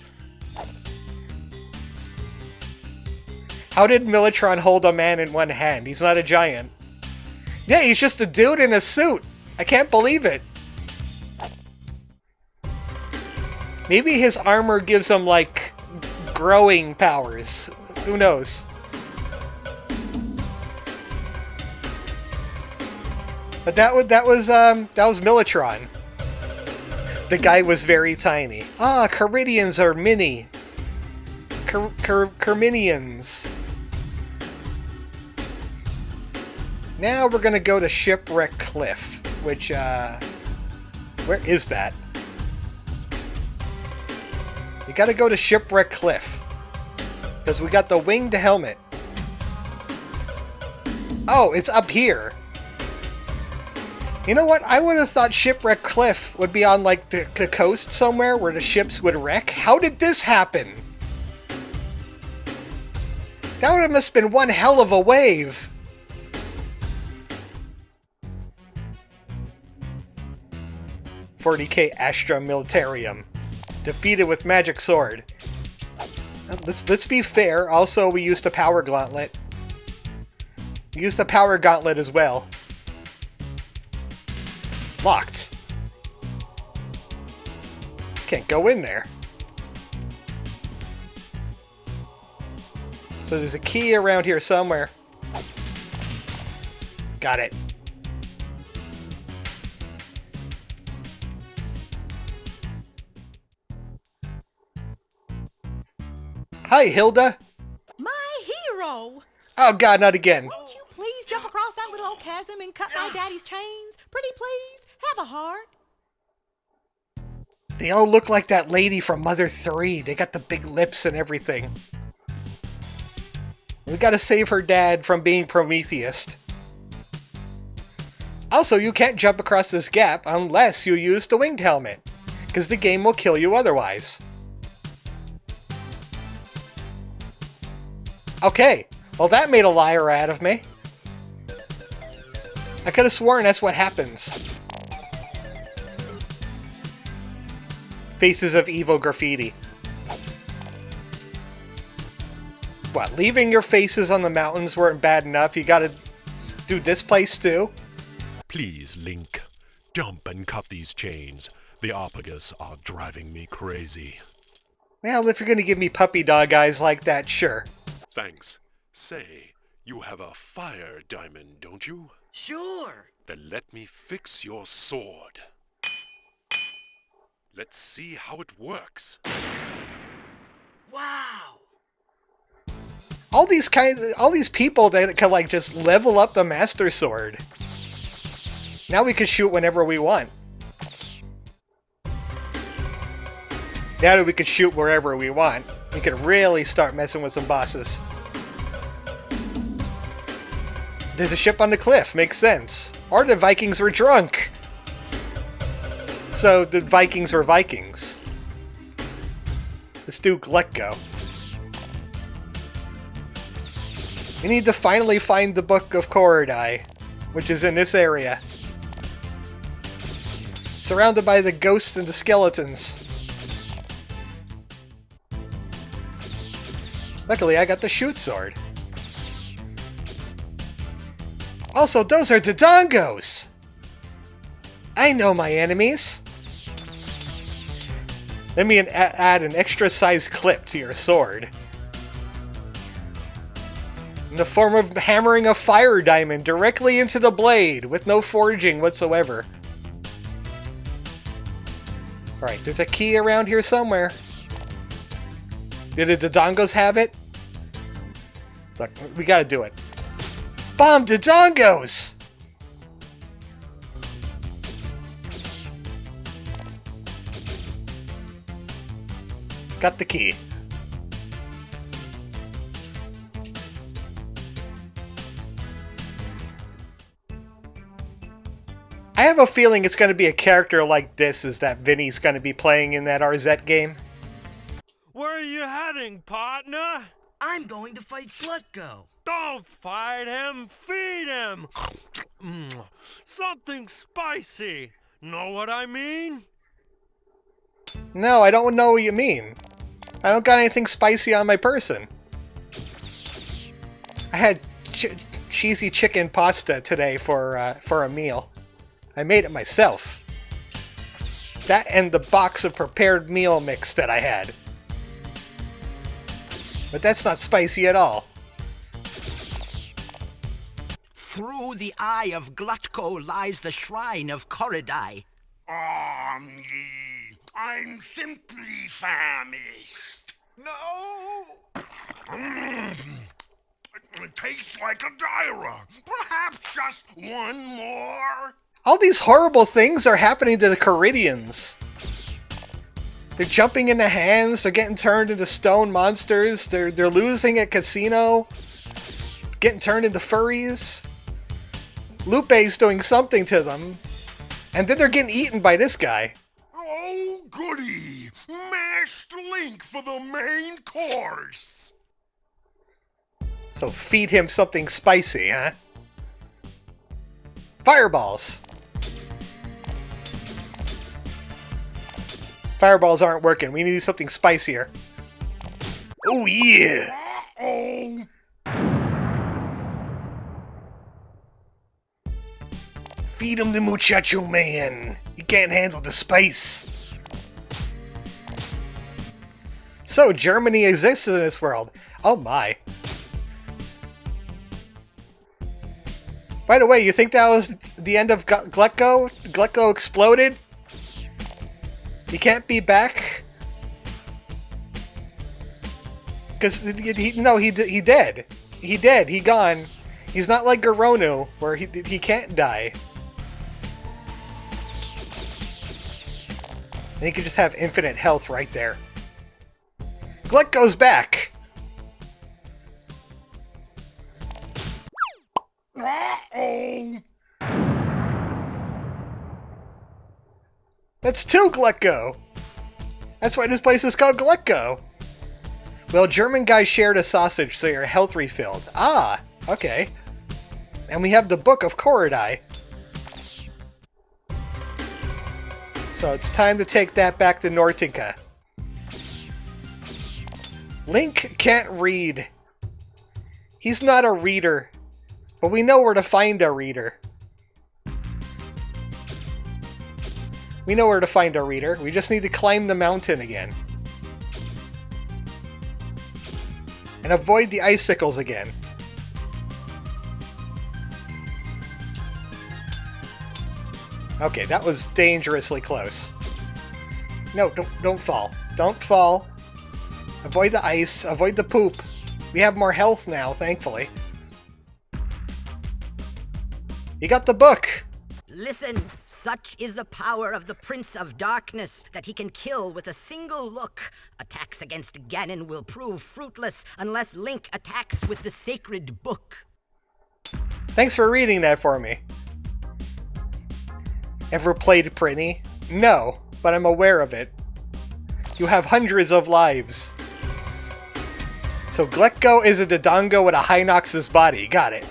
How did Militron hold a man in one hand? He's not a giant. Yeah, he's just a dude in a suit. I can't believe it. Maybe his armor gives him, like, growing powers. Who knows? But that was Militron. The guy was very tiny. Ah, Caridians are mini. Carminians. Now we're gonna go to Shipwreck Cliff, which, where is that? You gotta go to Shipwreck Cliff. Because we got the winged helmet. Oh, it's up here. You know what? I would have thought Shipwreck Cliff would be on, like, the coast somewhere where the ships would wreck. How did this happen? That would have must have been one hell of a wave. $40K Astra Militarium. Defeated with magic sword. Let's be fair. Also, we used a power gauntlet. We used the power gauntlet as well. Locked. Can't go in there. So there's a key around here somewhere. Got it. Hi, Hilda. My hero! Oh god, not again. Won't you please jump across that little old chasm and cut my daddy's chains? Pretty please, have a heart. They all look like that lady from Mother 3. They got the big lips and everything. We gotta save her dad from being Prometheus. Also, you can't jump across this gap unless you use the winged helmet, because the game will kill you otherwise. Okay, well that made a liar out of me. I could have sworn that's what happens. Faces of Evil graffiti. What, leaving your faces on the mountains weren't bad enough? You gotta do this place too? Please, Link, jump and cut these chains. The Arpagus are driving me crazy. Well, if you're gonna give me puppy dog eyes like that, sure. Thanks. Say, you have a fire diamond, don't you? Sure. Then let me fix your sword. Let's see how it works. Wow. All these people that can like just level up the Master Sword. Now we can shoot whenever we want. Now that we can shoot wherever we want, we can really start messing with some bosses. There's a ship on the cliff, makes sense. Or the Vikings were drunk. So the Vikings were Vikings. Let's do let go. We need to finally find the Book of Korodai, which is in this area. Surrounded by the ghosts and the skeletons. Luckily, I got the shoot sword. Also, those are Dodongos! I know my enemies! Let me add an extra-sized clip to your sword. In the form of hammering a fire diamond directly into the blade, with no forging whatsoever. Alright, there's a key around here somewhere. Did the Dodongos have it? Look, we gotta do it. Bomb Dodongos! Got the key. I have a feeling it's going to be a character like this is that Vinny's going to be playing in that Arzette game. Where are you heading, partner? I'm going to fight Glutko. Don't fight him, feed him! Something spicy. Know what I mean? No, I don't know what you mean. I don't got anything spicy on my person. I had cheesy chicken pasta today for a meal. I made it myself. That and the box of prepared meal mix that I had. But that's not spicy at all. Through the eye of Glutko lies the shrine of Korodai. I'm simply famished. No! taste like a Dyra. Perhaps just one more? All these horrible things are happening to the Caridians. They're jumping into hands, they're getting turned into stone monsters, they're losing at casino, getting turned into furries. Lupe's doing something to them, and then they're getting eaten by this guy. Oh, goody! Mashed Link for the main course! So feed him something spicy, huh? Fireballs! Fireballs aren't working. We need something spicier. Oh, yeah! Uh-oh! Feed him the muchacho man. He can't handle the spice. So, Germany exists in this world. Oh my. By the way, you think that was the end of Glecko? Glecko exploded? He can't be back? Because, he dead. He dead. He gone. He's not like Garonu, where he can't die. And he can just have infinite health right there. Glecko's back! Uh-oh! That's 2 Glecko! That's why this place is called Glecko! Well, German guys shared a sausage, so your health refilled. Ah, okay. And we have the Book of Korodai. So it's time to take that back to Nortinka. Link can't read. He's not a reader. But we know where to find a reader. We know where to find a reader. We just need to climb the mountain again. And avoid the icicles again. Okay, that was dangerously close. No, don't fall. Don't fall. Avoid the ice. Avoid the poop. We have more health now, thankfully. You got the book! Listen, such is the power of the Prince of Darkness that he can kill with a single look. Attacks against Ganon will prove fruitless unless Link attacks with the sacred book. Thanks for reading that for me. Ever played Prinny? No, but I'm aware of it. You have hundreds of lives. So Glecko is a Dodongo with a Hinox's body. Got it.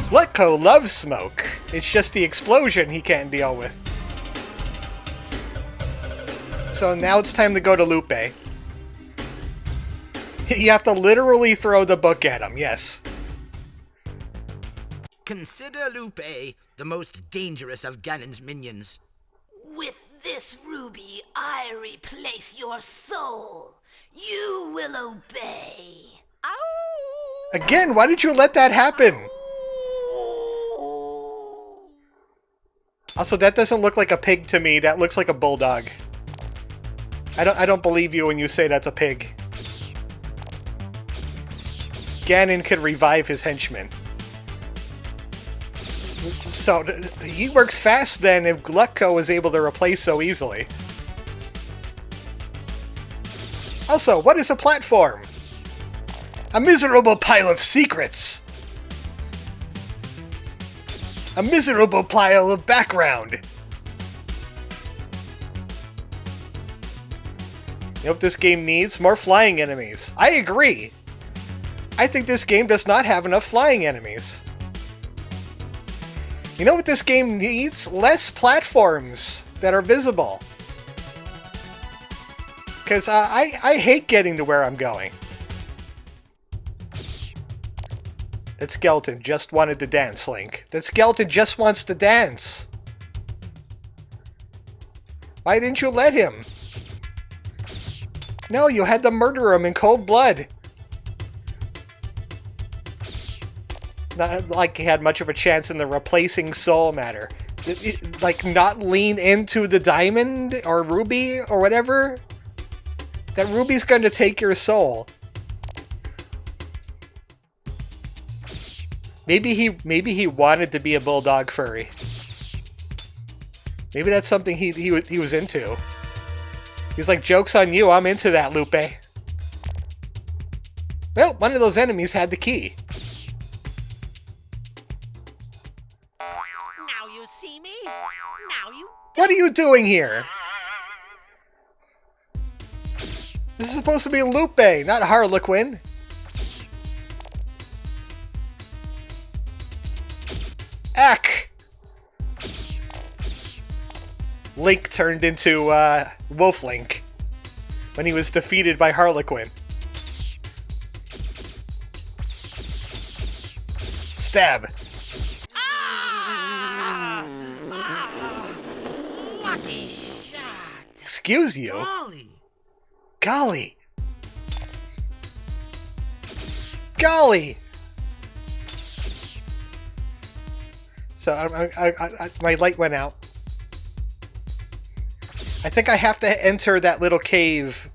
Glecko loves smoke. It's just the explosion he can't deal with. So now it's time to go to Lupe. You have to literally throw the book at him, yes. Consider Lupe the most dangerous of Ganon's minions. With this ruby, I replace your soul. You will obey. Again, why did you let that happen? Also, that doesn't look like a pig to me. That looks like a bulldog. I don't believe you when you say that's a pig. Ganon could revive his henchman. So, he works fast then if Glecko was able to replace so easily. Also, what is a platform? A miserable pile of secrets! A miserable pile of background! You know what this game needs? More flying enemies. I agree! I think this game does not have enough flying enemies. You know what this game needs? Less platforms that are visible. Because I hate getting to where I'm going. That skeleton just wanted to dance, Link. That skeleton just wants to dance. Why didn't you let him? No, you had to murder him in cold blood. Not like he had much of a chance in the replacing soul matter. Like, not lean into the diamond or ruby or whatever? That ruby's going to take your soul. Maybe he wanted to be a bulldog furry. Maybe that's something he was into. He's like, joke's on you, I'm into that, Lupe. Well, one of those enemies had the key. Now you see me? Now you... What are you doing here? This is supposed to be Lupe, not Harlequin. Ack! Link turned into Wolf Link when he was defeated by Harlequin. Stab. Lucky shot. Excuse you? Golly. Golly. Golly. So my light went out. I think I have to enter that little cave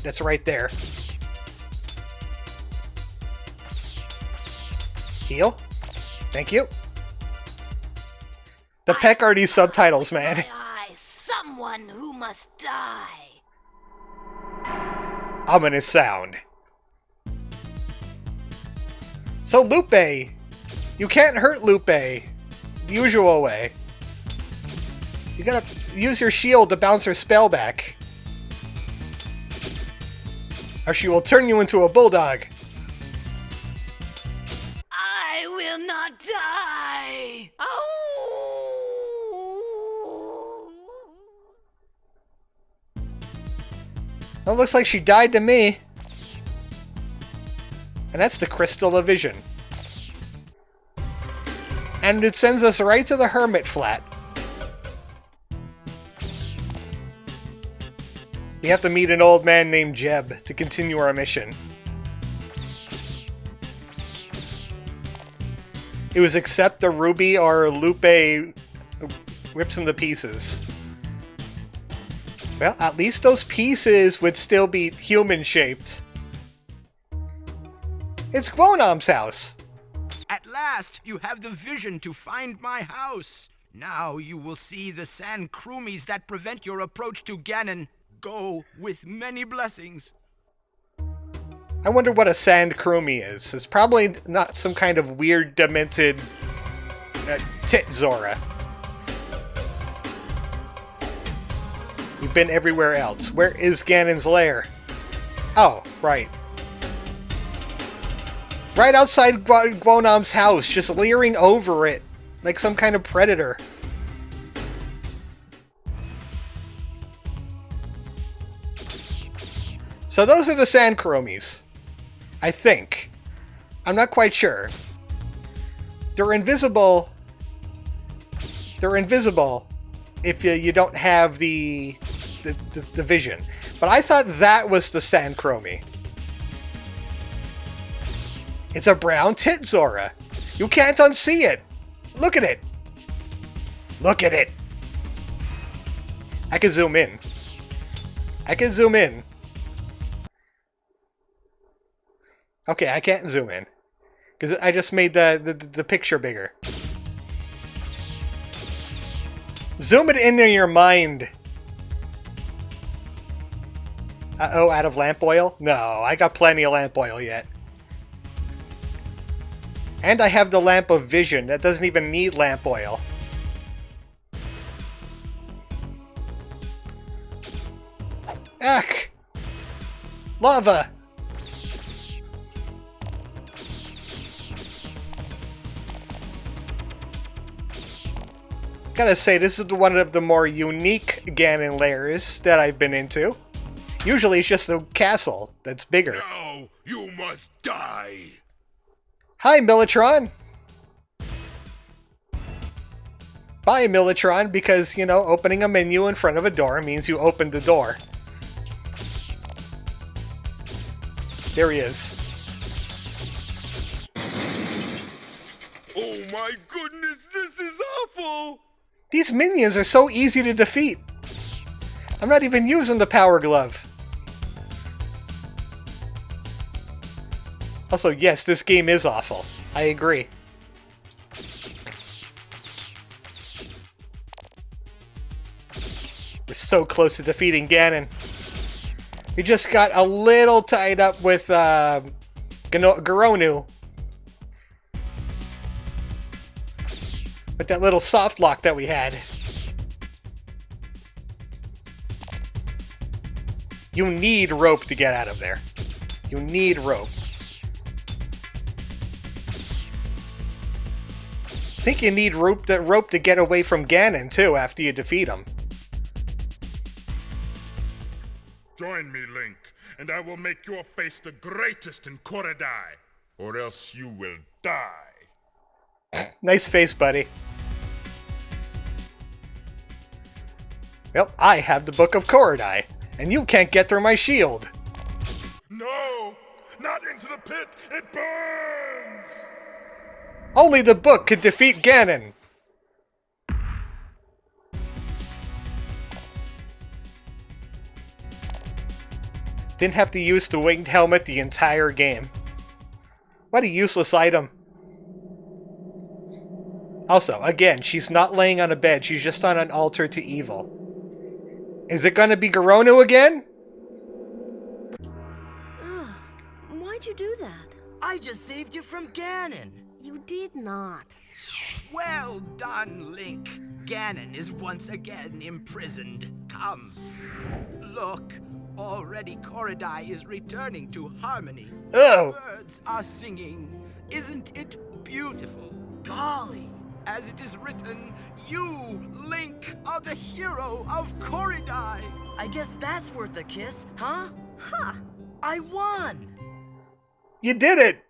that's right there. Heal. Thank you. The Peck are these subtitles, man. I, someone who must die. Ominous sound. So Lupe, you can't hurt Lupe the usual way. You gotta use your shield to bounce her spell back. Or she will turn you into a bulldog. I will not die. Oh. Well, looks like she died to me. And that's the Crystal of Vision. And it sends us right to the Hermit Flat. We have to meet an old man named Jeb to continue our mission. It was accept the ruby or Lupe rips him to pieces. Well, at least those pieces would still be human-shaped. It's Gwonom's house. At last, you have the vision to find my house. Now you will see the sand krumies that prevent your approach to Ganon. Go with many blessings. I wonder what a sand krumi is. It's probably not some kind of weird, demented tit Zora. We've been everywhere else. Where is Ganon's lair? Oh, right. Right outside Gwonom's house, just leering over it like some kind of predator. So those are the sand krumis. I think. I'm not quite sure. They're invisible. They're invisible if you don't have the vision. But I thought that was the sand krumi. It's a brown tit Zora. You can't unsee it. Look at it. Look at it. I can zoom in. I can zoom in. Okay, I can't zoom in. Because I just made the picture bigger. Zoom it into your mind. Uh-oh, out of lamp oil? No, I got plenty of lamp oil yet. And I have the lamp of vision. That doesn't even need lamp oil. Ack! Lava! Gotta say, this is one of the more unique Ganon lairs that I've been into. Usually it's just a castle that's bigger. Now you must die! Hi, Militron! Bye, Militron, because, you know, opening a menu in front of a door means you opened the door. There he is. Oh my goodness, this is awful! These minions are so easy to defeat. I'm not even using the power glove. Also, yes, this game is awful. I agree. so close to defeating Ganon. We just got a little tied up with Garonu. With that little soft lock that we had. You need rope to get out of there. You need rope. I think you need rope to get away from Ganon, too, after you defeat him. Join me, Link, and I will make your face the greatest in Koridai, or else you will die. Nice face, buddy. Well, I have the Book of Koridai, and you can't get through my shield. No! Not into the pit! It burns! Only the book could defeat Ganon! Didn't have to use the winged helmet the entire game. What a useless item. Also, again, she's not laying on a bed, she's just on an altar to evil. Is it gonna be Garonu again? Why'd you do that? I just saved you from Ganon. You did not. Well done, Link. Ganon is once again imprisoned. Come. Look, already Koridai is returning to harmony. Oh. Birds are singing. Isn't it beautiful? Golly. As it is written, you, Link, are the hero of Koridai. I guess that's worth a kiss, huh? Ha! I won! You did it!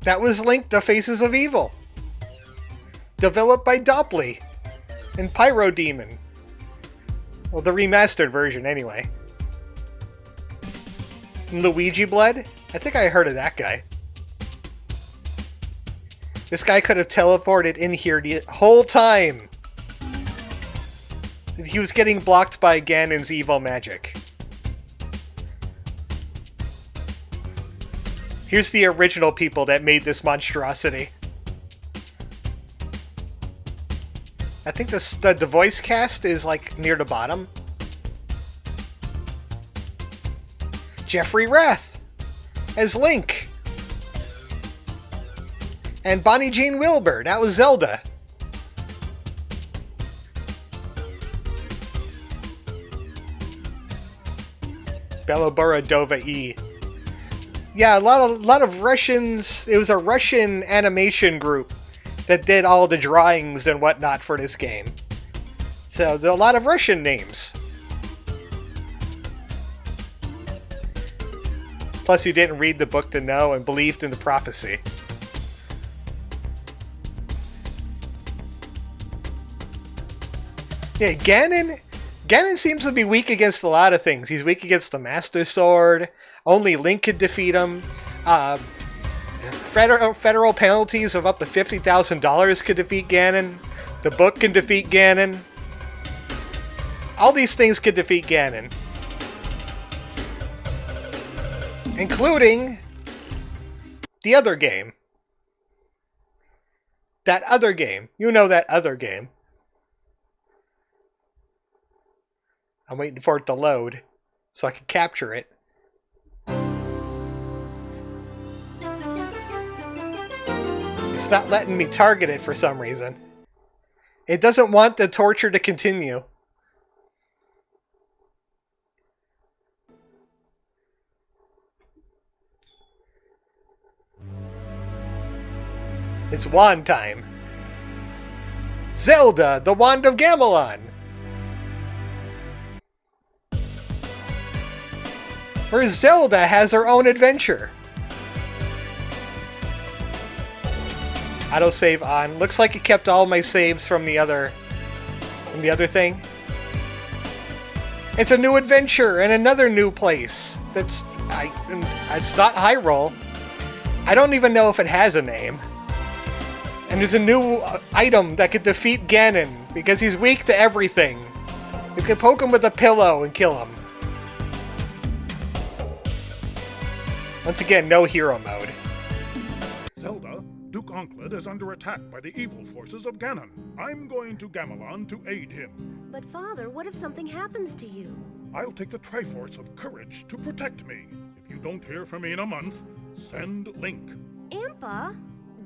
That was Link, the Faces of Evil. Developed by Dopply and Pyro Demon. Well, the remastered version, anyway. And Luigi Blood? I think I heard of that guy. This guy could have teleported in here the whole time. He was getting blocked by Ganon's evil magic. Here's the original people that made this monstrosity. I think the voice cast is like near the bottom. Jeffrey Rath as Link. And Bonnie Jean Wilbur, that was Zelda. Belobora Dova E. Yeah, a lot of Russians. It was a Russian animation group that did all the drawings and whatnot for this game. So there are a lot of Russian names. Plus, you didn't read the book to know and believed in the prophecy. Yeah, Ganon seems to be weak against a lot of things. He's weak against the Master Sword. Only Link could defeat him. Federal penalties of up to $50,000 could defeat Ganon. The book can defeat Ganon. All these things could defeat Ganon. Including the other game. That other game. You know that other game. I'm waiting for it to load so I can capture it. It's not letting me target it for some reason. It doesn't want the torture to continue. It's wand time. Zelda, the Wand of Gamelon. Where Zelda has her own adventure. Autosave on. Looks like it kept all my saves from the other thing. It's a new adventure and another new place. It's not Hyrule. I don't even know if it has a name. And there's a new item that could defeat Ganon because he's weak to everything. You can poke him with a pillow and kill him. Once again, no hero mode. Zelda, Duke Onkled is under attack by the evil forces of Ganon. I'm going to Gamelon to aid him. But Father, what if something happens to you? I'll take the Triforce of Courage to protect me. If you don't hear from me in a month, send Link. Impa?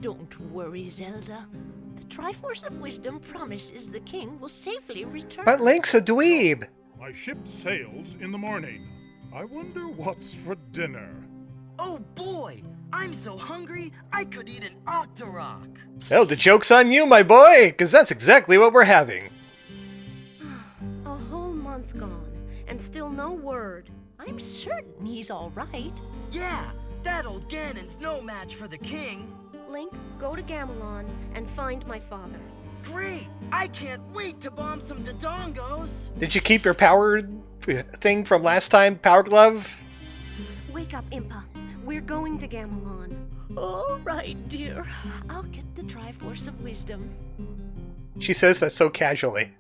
Don't worry, Zelda. The Triforce of Wisdom promises the king will safely return. But Link's a dweeb! My ship sails in the morning. I wonder what's for dinner. Oh boy! I'm so hungry, I could eat an Octorok! Oh, the joke's on you, my boy, because that's exactly what we're having. A whole month gone, and still no word. I'm certain he's all right. Yeah, that old Ganon's no match for the king. Link, go to Gamelon and find my father. Great! I can't wait to bomb some Dodongos! Did you keep your power thing from last time, Power Glove? Wake up, Impa. We're going to Gamelon. All right, dear. I'll get the Triforce of Wisdom. She says that so casually.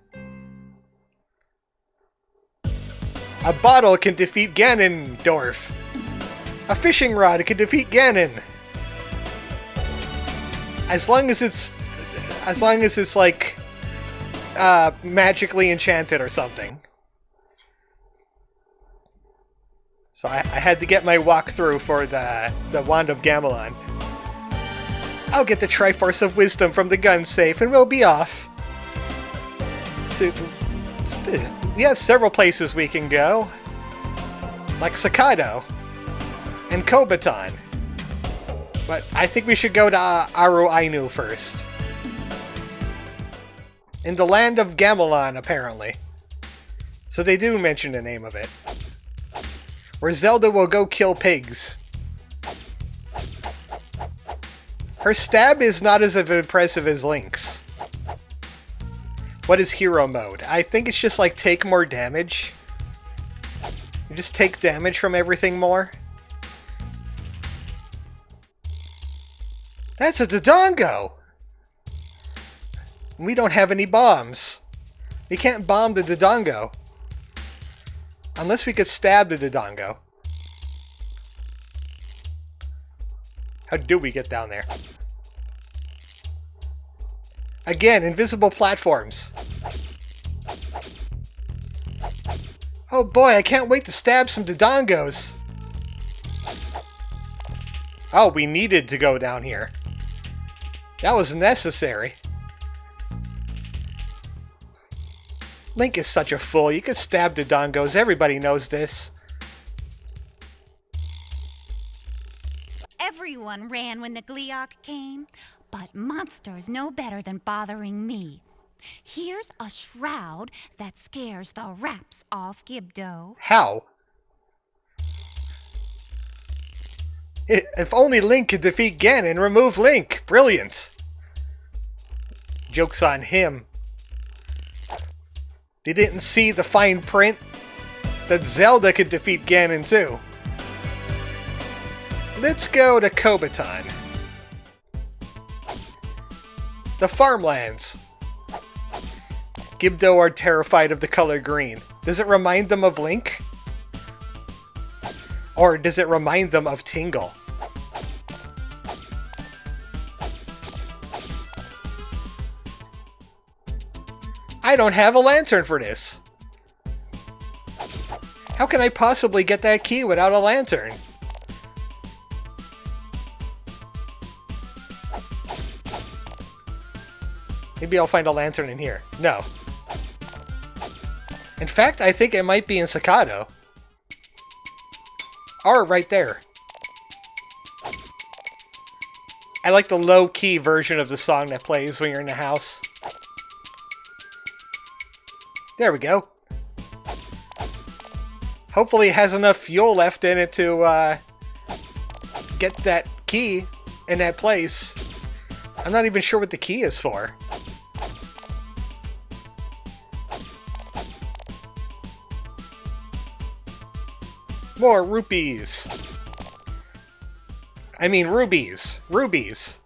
A bottle can defeat Ganondorf. A fishing rod can defeat Ganon. As long as it's like magically enchanted or something. So I had to get my walkthrough for the Wand of Gamelon. I'll get the Triforce of Wisdom from the gun safe and we'll be off. We have several places we can go. Like Sakado and Kobaton. But I think we should go to Aru Ainu first. In the land of Gamelon, apparently. So they do mention the name of it. Where Zelda will go kill pigs. Her stab is not as impressive as Link's. What is hero mode? I think it's just like take more damage. You just take damage from everything more. That's a Dodongo! We don't have any bombs. We can't bomb the Dodongo. Unless we could stab the Dodongo. How do we get down there? Again, invisible platforms. Oh boy, I can't wait to stab some Dodongos. Oh, we needed to go down here. That was necessary. Link is such a fool. You can stab Dodongos. Everybody knows this. Everyone ran when the Gleeok came, but monsters know better than bothering me. Here's a shroud that scares the wraps off Gibdo. How? If only Link could defeat Ganon, remove Link. Brilliant. Joke's on him. They didn't see the fine print that Zelda could defeat Ganon too. Let's go to Kobaton. The farmlands. Gibdo are terrified of the color green. Does it remind them of Link? Or does it remind them of Tingle? I don't have a lantern for this. How can I possibly get that key without a lantern? Maybe I'll find a lantern in here. No. In fact, I think it might be in Sakado. Or right there. I like the low-key version of the song that plays when you're in the house. There we go. Hopefully it has enough fuel left in it to get that key in that place. I'm not even sure what the key is for. More rupees. I mean rubies. Rubies.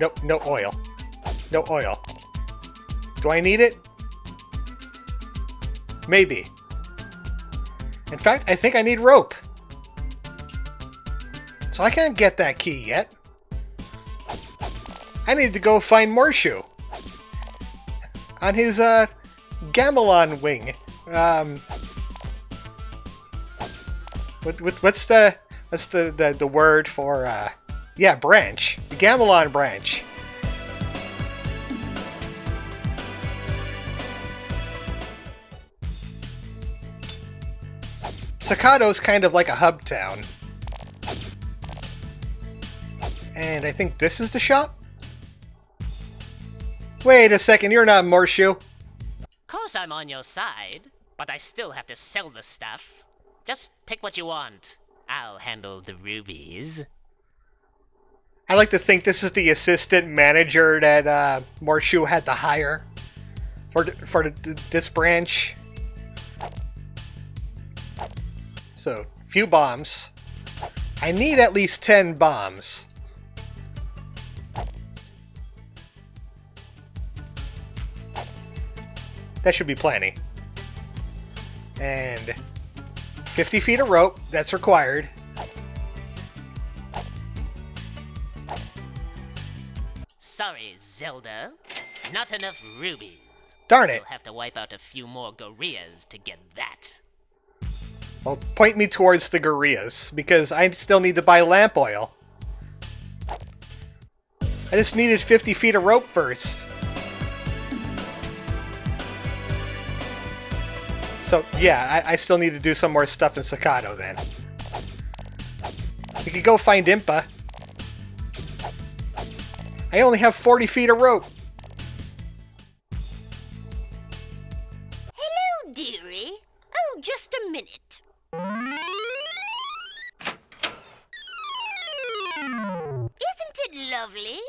Nope, no oil. No oil. Do I need it? Maybe. In fact, I think I need rope. So I can't get that key yet. I need to go find Morshu. On his, Gamelon wing. What's the word for, yeah, branch. The Gamelon branch. Sakado's kind of like a hub town. And I think this is the shop? Wait a second, you're not Morshu. Course I'm on your side, but I still have to sell the stuff. Just pick what you want. I'll handle the rubies. I like to think this is the assistant manager that Morshu had to hire for this branch. So, few bombs. I need at least 10 bombs. That should be plenty. And 50 feet of rope, that's required. Sorry, Zelda. Not enough rubies. Darn it. You'll have to wipe out a few more gorillas to get that. Well, point me towards the gorillas, because I still need to buy lamp oil. I just needed 50 feet of rope first. So, yeah, I still need to do some more stuff in Sakado, then. We could go find Impa. I only have 40 feet of rope. Hello, dearie. Oh, just a minute. Isn't it lovely?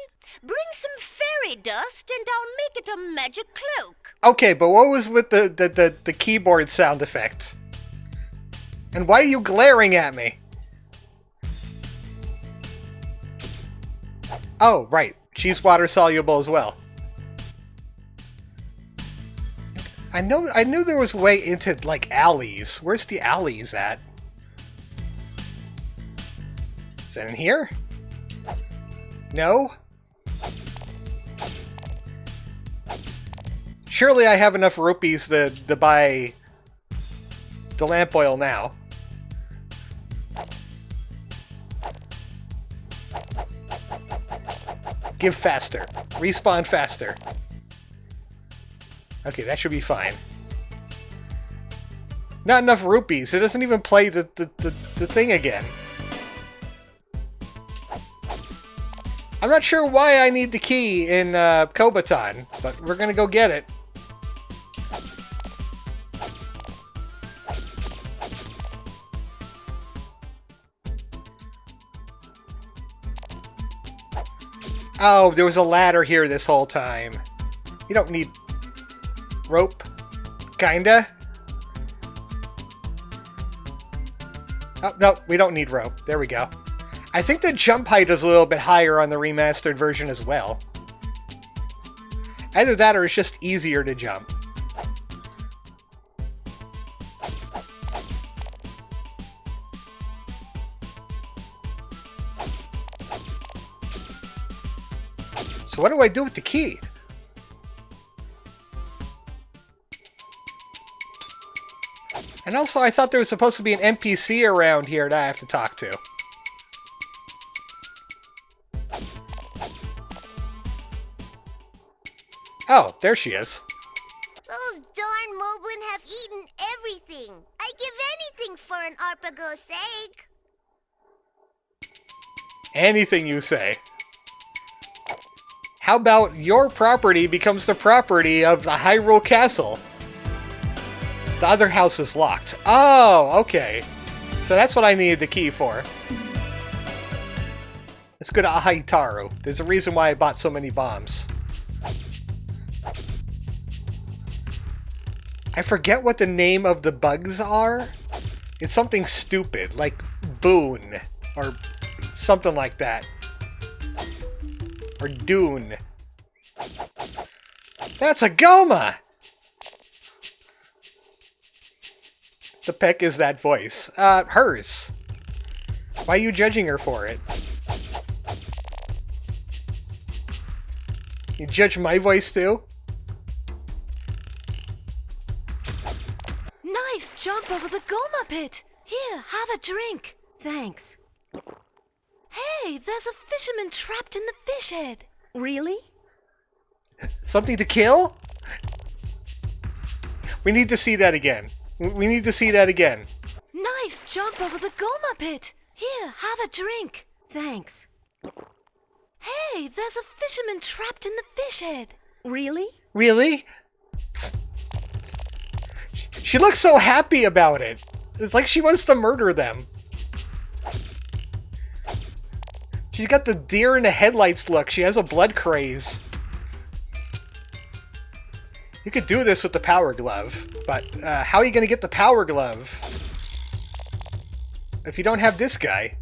Bring some fairy dust and I'll make it a magic cloak. Okay, but what was with the keyboard sound effect? And why are you glaring at me? Oh, right. She's water soluble as well. I knew there was a way into, like, alleys. Where's the alleys at? Is that in here? No? Surely I have enough rupees to buy the lamp oil now. Give faster. Respawn faster. Okay, that should be fine. Not enough rupees. It doesn't even play the thing again. I'm not sure why I need the key in Kobaton, but we're gonna go get it. Oh, there was a ladder here this whole time. You don't need rope. Kinda. Oh, no, we don't need rope. There we go. I think the jump height is a little bit higher on the remastered version as well. Either that or it's just easier to jump. So what do I do with the key? And also, I thought there was supposed to be an NPC around here that I have to talk to. Oh, there she is. Those darn Moblin have eaten everything. I'd give anything for an Arpago's sake. Anything you say. How about your property becomes the property of the Hyrule Castle? The other house is locked. Oh, okay. So that's what I needed the key for. Let's go to Ahitaru. There's a reason why I bought so many bombs. I forget what the name of the bugs are. It's something stupid, like Boon, or something like that. Or Dune. That's a Goma! The peck is that voice. Hers. Why are you judging her for it? You judge my voice too? Nice jump over the Goma pit. Here, have a drink. Thanks. Hey, there's a fisherman trapped in the fish head. Really? Something to kill? We need to see that again. We need to see that again. Nice jump over the Goma pit. Here, have a drink. Thanks. Hey, there's a fisherman trapped in the fish head. Really? Really? She looks so happy about it. It's like she wants to murder them. She's got the deer in the headlights look. She has a blood craze. You could do this with the power glove, but how are you going to get the power glove if you don't have this guy?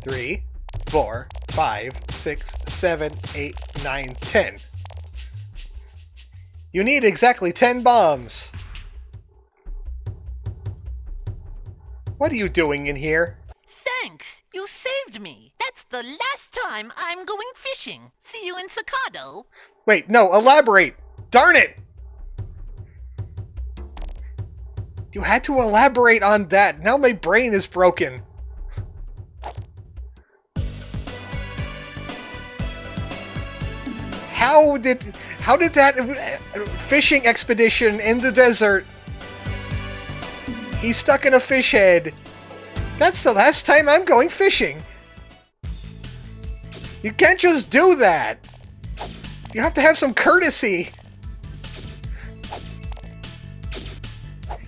3, 4, 5, 6, 7, 8, 9, 10. You need exactly 10 bombs. What are you doing in here? Thanks, you saved me. That's the last time I'm going fishing. See you in Squadala. Wait, no, elaborate. Darn it! You had to elaborate on that. Now my brain is broken. How did that fishing expedition in the desert? He's stuck in a fish head. That's the last time I'm going fishing. You can't just do that. You have to have some courtesy.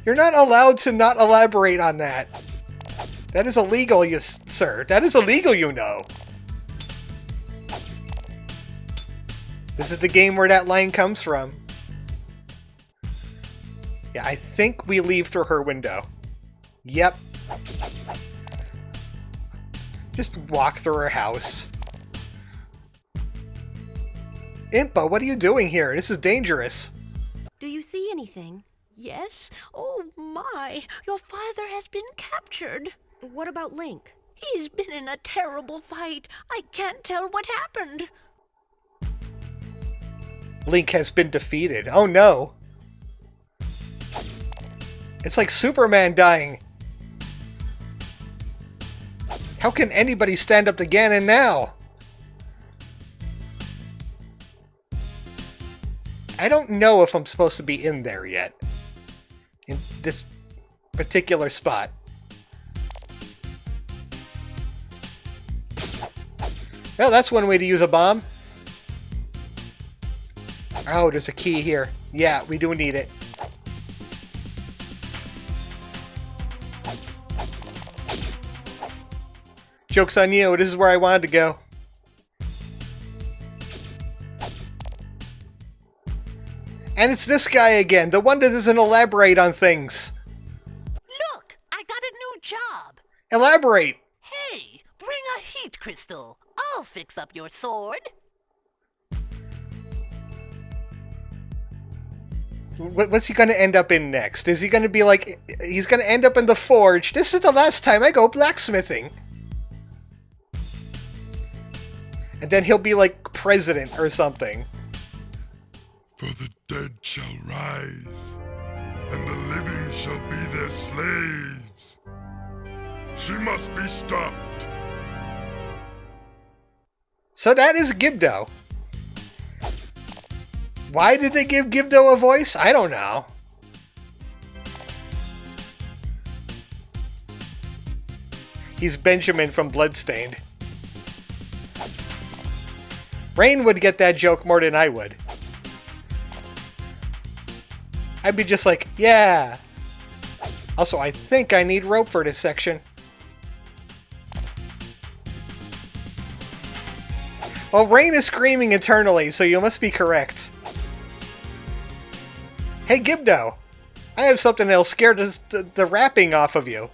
You're not allowed to not elaborate on that. That is illegal, sir. That is illegal, you know. This is the game where that line comes from. Yeah, I think we leave through her window. Yep. Just walk through her house. Impa, what are you doing here? This is dangerous. Do you see anything? Yes? Oh my, your father has been captured. What about Link? He's been in a terrible fight. I can't tell what happened. Link has been defeated. Oh no. It's like Superman dying. How can anybody stand up to Ganon now? I don't know if I'm supposed to be in there yet. In this particular spot. Well, that's one way to use a bomb. Oh, there's a key here. Yeah, we do need it. Joke's on you, this is where I wanted to go. And it's this guy again, the one that doesn't elaborate on things. Look, I got a new job. Elaborate! Hey, bring a heat crystal. I'll fix up your sword. What's he gonna end up in next? Is he gonna be like, he's gonna end up in the forge? This is the last time I go blacksmithing. And then he'll be like president or something. For the dead shall rise, and the living shall be their slaves. She must be stopped. So that is Gibdo. Why did they give Gibdo a voice? I don't know. He's Benjamin from Bloodstained. Rain would get that joke more than I would. I'd be just like, yeah. Also, I think I need rope for this section. Well, Rain is screaming eternally, so you must be correct. Hey, Gibdo. I have something that'll scare the wrapping off of you.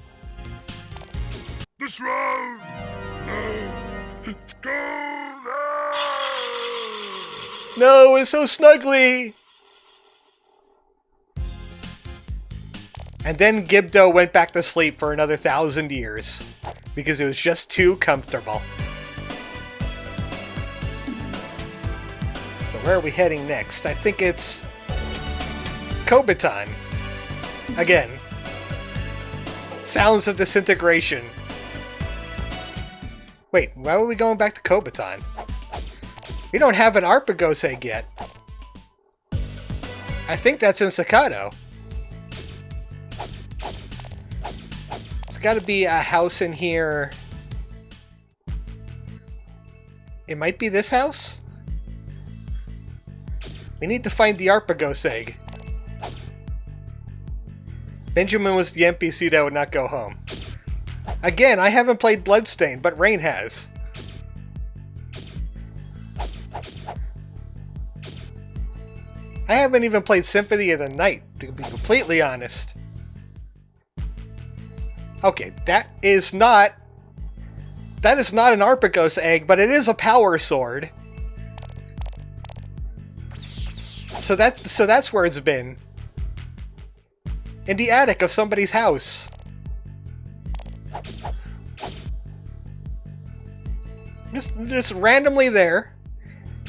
This road! No! It's cold! No, it's so snuggly! And then Gibdo went back to sleep for another 1,000 years. because it was just too comfortable. So where are we heading next? I think it's Kobaton. Again. Sounds of disintegration. Wait, why are we going back to Kobaton? We don't have an Arpagos egg yet. I think that's in Staccato. There's gotta be a house in here. It might be this house? We need to find the Arpagos egg. Benjamin was the NPC that would not go home. Again, I haven't played Bloodstained, but Rain has. I haven't even played Symphony of the Night, to be completely honest. Okay, that is not an Arpagos egg, but it is a power sword. So that's where it's been. In the attic of somebody's house. Just randomly there.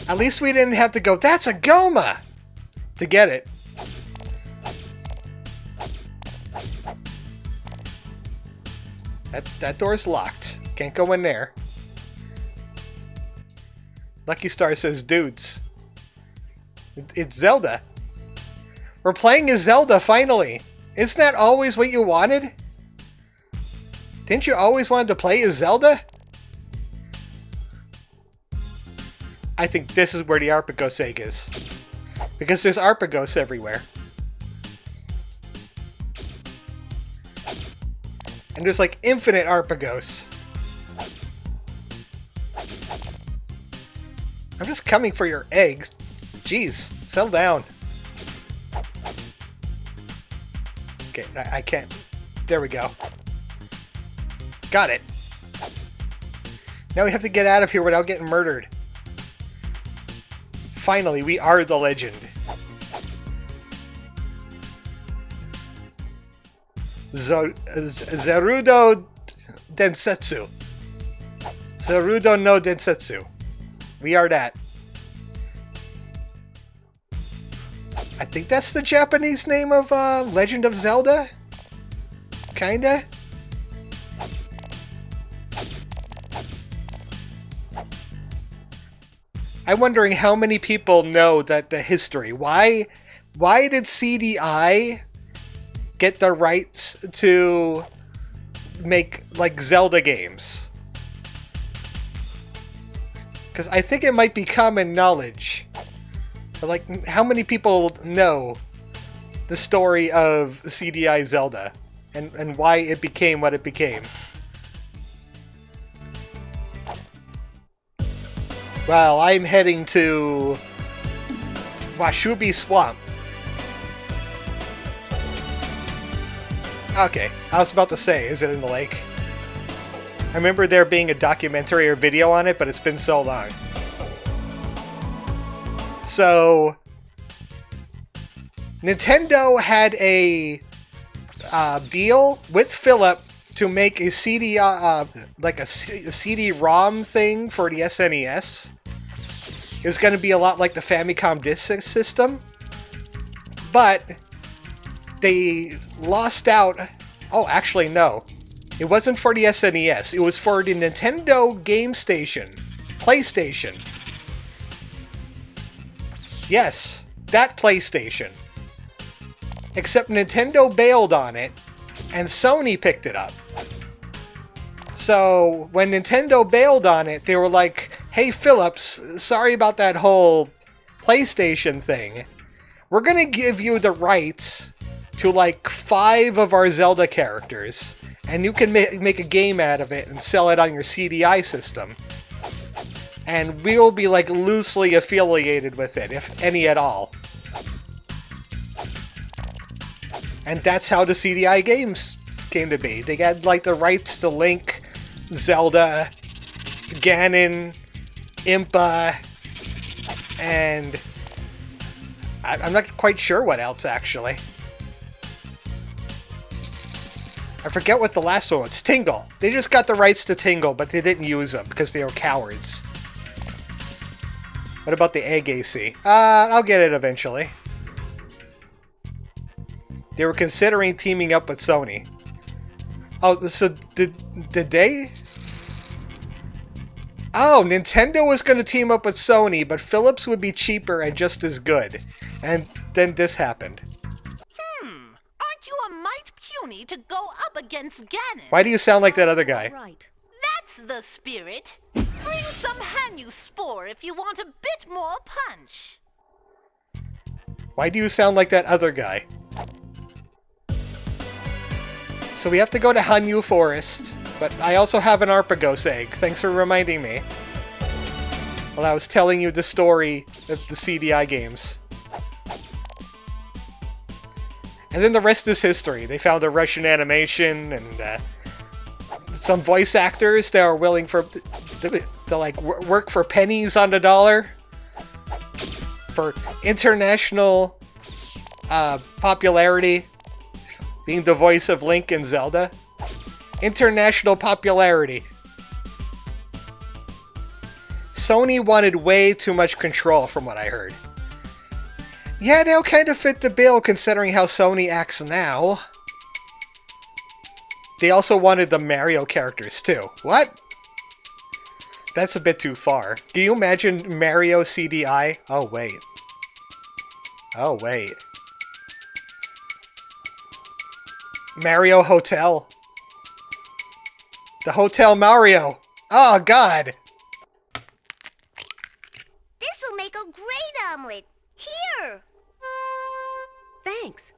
At least we didn't have to go, that's a Goma! To get it. That door's locked. Can't go in there. Lucky Star says, dudes. It's Zelda. We're playing as Zelda, finally. Isn't that always what you wanted? Didn't you always want to play as Zelda? I think this is where the Arpagos egg is. Because there's Arpagos everywhere. And there's like infinite Arpagos. I'm just coming for your eggs. Jeez, settle down. Okay, I can't. There we go. Got it. Now we have to get out of here without getting murdered. Finally, we are the legend. Zerudo Densetsu. Zerudo no Densetsu. We are that. I think that's the Japanese name of Legend of Zelda? Kinda? I'm wondering how many people know that the history. Why did CDi get the rights to make like Zelda games? Because I think it might be common knowledge. But like, how many people know the story of CDi Zelda and why it became what it became? Well, I'm heading to Washubi Swamp. Okay, I was about to say, is it in the lake? I remember there being a documentary or video on it, but it's been so long. So, Nintendo had a deal with Philip to make a CD, like a CD-ROM thing for the SNES. It was going to be a lot like the Famicom Disk System, but they lost out. Oh, actually, no. It wasn't for the SNES. It was for the Nintendo Game Station, PlayStation. Yes, that PlayStation. Except Nintendo bailed on it, and Sony picked it up. So, when Nintendo bailed on it, they were like, hey Philips, sorry about that whole PlayStation thing. We're gonna give you the rights to like 5 of our Zelda characters, and you can make a game out of it and sell it on your CDI system. And we'll be like loosely affiliated with it, if any at all. And that's how the CDI games came to be. They had like the rights to Link, Zelda, Ganon, Impa, and I'm not quite sure what else actually. I forget what the last one was. Tingle. They just got the rights to Tingle, but they didn't use them because they were cowards. What about the Egg AC? I'll get it eventually. They were considering teaming up with Sony. Oh, so did they? Oh, Nintendo was going to team up with Sony, but Philips would be cheaper and just as good. And then this happened. Aren't you a mite puny to go up against Ganon? Why do you sound like that other guy? Right. That's the spirit. Bring some Hanyu Spore if you want a bit more punch. Why do you sound like that other guy? So we have to go to Hanyu Forest, but I also have an Arpagos egg. Thanks for reminding me. While I was telling you the story of the CDI games. And then the rest is history. They found a Russian animation and some voice actors that are willing to like work for pennies on the dollar for international popularity. Being the voice of Link and Zelda. International popularity. Sony wanted way too much control from what I heard. Yeah, they'll kind of fit the bill considering how Sony acts now. They also wanted the Mario characters too. What? That's a bit too far. Can you imagine Mario CDI? Oh wait. Oh wait. Mario Hotel. The Hotel Mario. Oh god. This'll make a great omelet. Here. Thanks.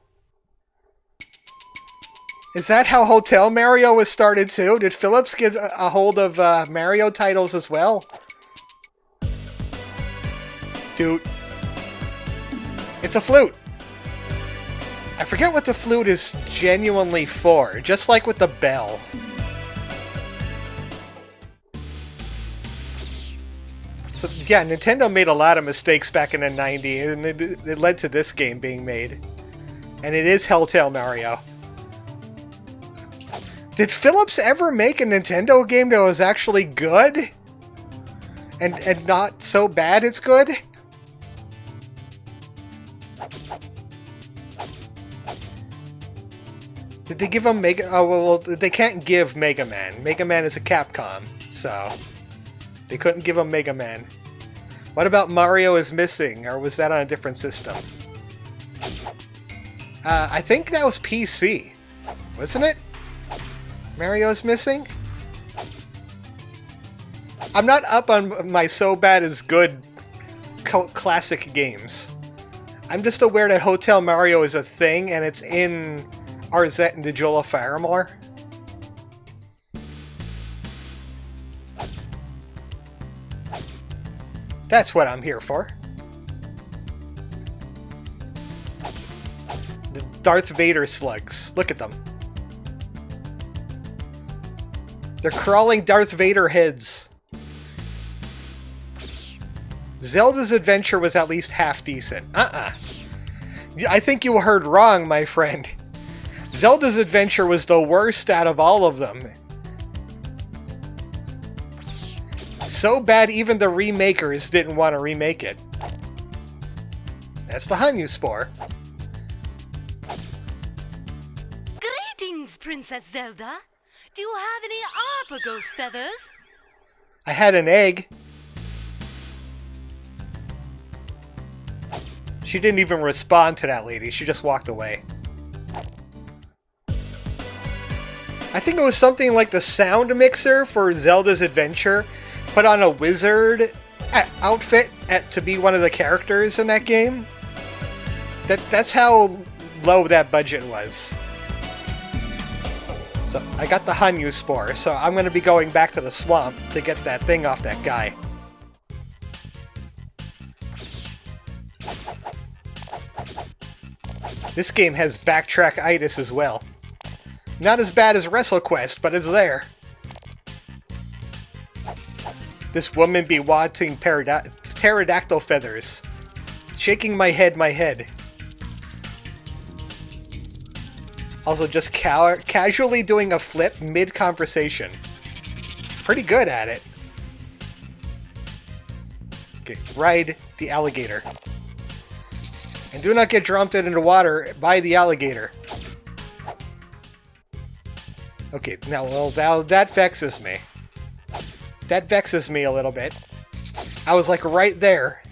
Is that how Hotel Mario was started too? Did Philips get a hold of Mario titles as well? Dude. It's a flute. I forget what the flute is genuinely for, just like with the bell. So yeah, Nintendo made a lot of mistakes back in the 90s, and it led to this game being made. And it is Hotel Mario. Did Philips ever make a Nintendo game that was actually good? And not so bad it's good? Did they give him Mega... Oh, well, they can't give Mega Man. Mega Man is a Capcom, so... They couldn't give him Mega Man. What about Mario is Missing, or was that on a different system? I think that was PC. Wasn't it? Mario is Missing? I'm not up on my so bad is good classic games. I'm just aware that Hotel Mario is a thing, and it's in Arzette and Digula Faramore. That's what I'm here for. The Darth Vader slugs. Look at them. They're crawling Darth Vader heads. Zelda's Adventure was at least half decent. I think you heard wrong, my friend. Zelda's Adventure was the worst out of all of them. So bad even the remakers didn't want to remake it. That's the Hanyu Spore. Greetings, Princess Zelda. Do you have any Arpagos feathers? I had an egg. She didn't even respond to that lady. She just walked away. I think it was something like the sound mixer for Zelda's Adventure put on a wizard outfit to be one of the characters in that game. That's how low that budget was. So I got the Hanyu Spore, so I'm going to be going back to the swamp to get that thing off that guy. This game has backtrack-itis as well. Not as bad as WrestleQuest, but it's there. This woman be wanting pterodactyl feathers. Shaking my head. Also, just casually doing a flip mid-conversation. Pretty good at it. Okay, ride the alligator. And do not get dropped into water by the alligator. Okay, now that vexes me. That vexes me a little bit. I was like right there.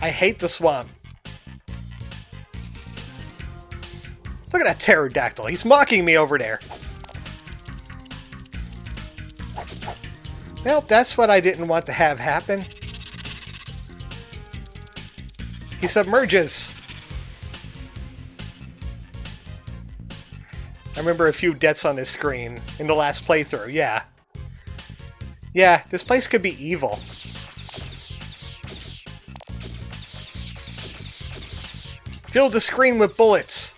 I hate the swamp. Look at that pterodactyl. He's mocking me over there. Well, that's what I didn't want to have happen. He submerges. I remember a few deaths on this screen in the last playthrough, yeah. Yeah, this place could be evil. Fill the screen with bullets.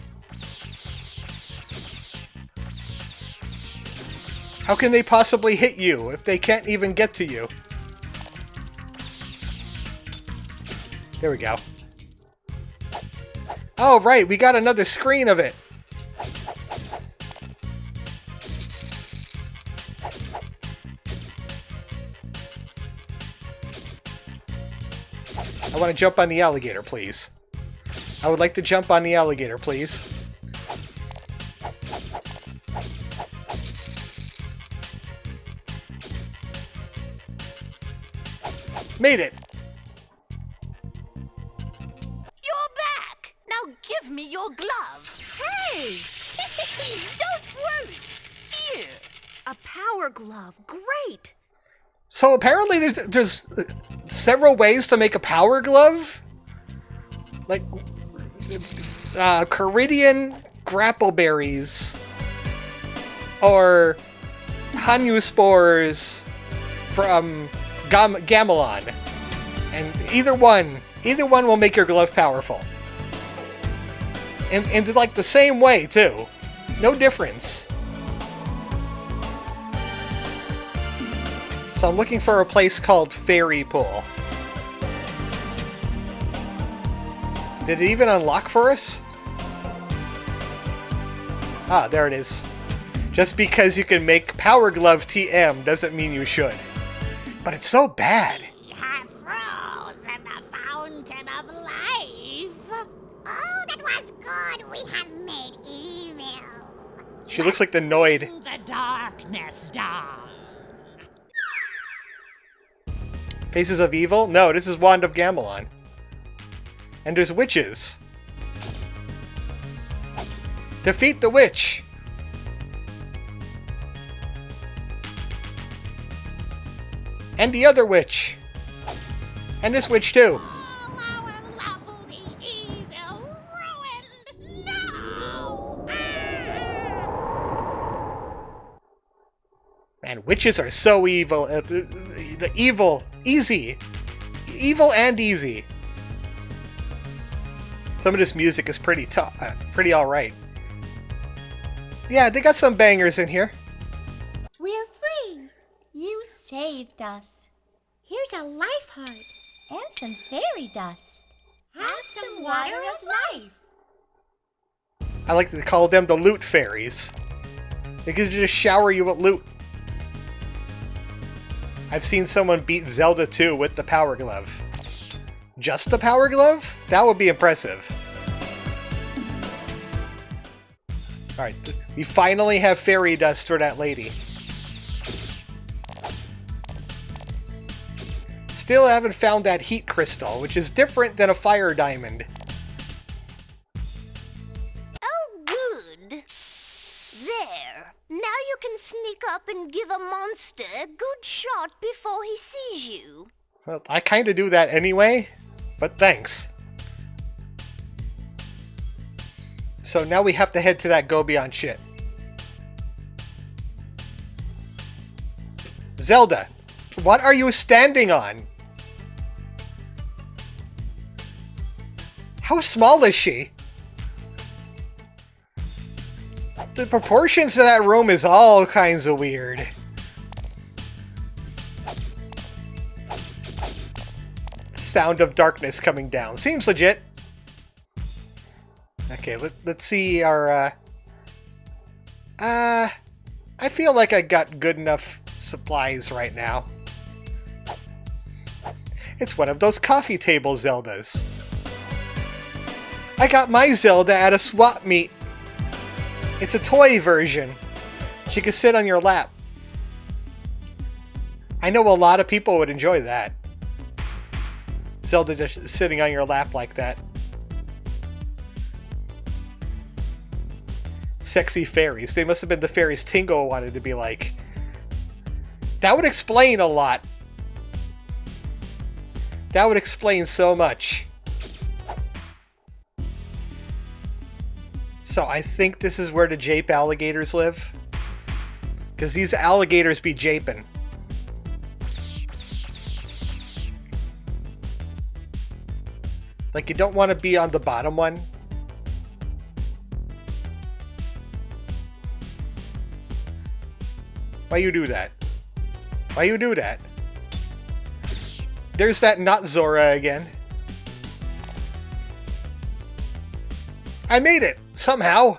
How can they possibly hit you if they can't even get to you? There we go. Oh, right, we got another screen of it. I want to jump on the alligator, please. I would like to jump on the alligator, please. Made it! You're back! Now give me your glove. Hey! Don't throw it! Here! A power glove. Great! So apparently there's several ways to make a power glove? Like, Caridian grapple berries. Or Hanyu spores from Gamelon. And either one will make your glove powerful. And like the same way, too. No difference. So I'm looking for a place called Fairy Pool. Did it even unlock for us? Ah, there it is. Just because you can make Power Glove TM doesn't mean you should. But it's so bad. We have frozen the fountain of life. Oh, that was good. We have made evil. She looks like the Noid. The darkness down. Faces of Evil? No, this is Wand of Gamelon. And there's witches. Defeat the witch! And the other witch! And this witch too! Man, witches are so evil. Evil. Easy. Evil and easy. Some of this music is pretty alright. Yeah, they got some bangers in here. We're free. You saved us. Here's a life heart and some fairy dust. Have some water of life. I like to call them the loot fairies. They can just shower you with loot. I've seen someone beat Zelda 2 with the Power Glove. Just the Power Glove? That would be impressive. Alright, we finally have fairy dust for that lady. Still haven't found that heat crystal, which is different than a fire diamond. Oh, good. There. Now you can sneak up and give a monster a good shot before he sees you. Well, I kinda do that anyway, but thanks. So now we have to head to that Go Beyond shit. Zelda, what are you standing on? How small is she? The proportions of that room is all kinds of weird. Sound of darkness coming down. Seems legit. Okay, let's see our... I feel like I got good enough supplies right now. It's one of those coffee table Zeldas. I got my Zelda at a swap meet. It's a toy version. She can sit on your lap. I know a lot of people would enjoy that. Zelda just sitting on your lap like that. Sexy fairies. They must have been the fairies Tingo wanted to be like. That would explain a lot. That would explain so much. So I think this is where the jape alligators live. Because these alligators be japing. Like, you don't want to be on the bottom one. Why you do that? Why you do that? There's that not Zora again. I made it! Somehow!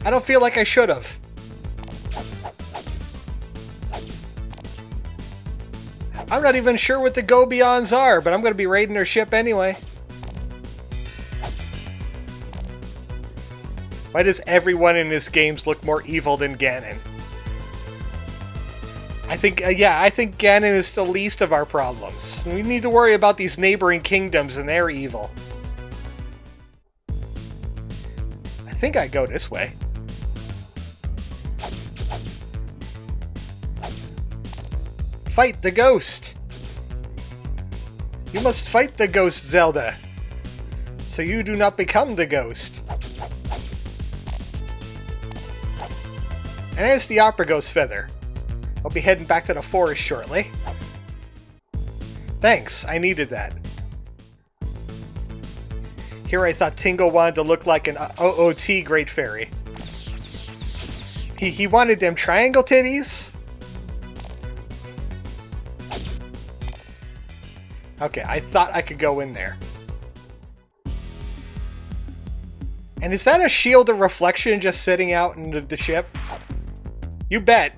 I don't feel like I should have. I'm not even sure what the Go Beyonds are, but I'm going to be raiding her ship anyway. Why does everyone in this game look more evil than Ganon? I think Ganon is the least of our problems. We need to worry about these neighboring kingdoms and their evil. I think I go this way. Fight the ghost! You must fight the ghost, Zelda, so you do not become the ghost. And there's the Opera Ghost feather. I'll be heading back to the forest shortly. Thanks, I needed that. Here I thought Tingo wanted to look like an OOT Great Fairy. He wanted them triangle titties? Okay, I thought I could go in there. And is that a shield of reflection just sitting out in the ship? You bet.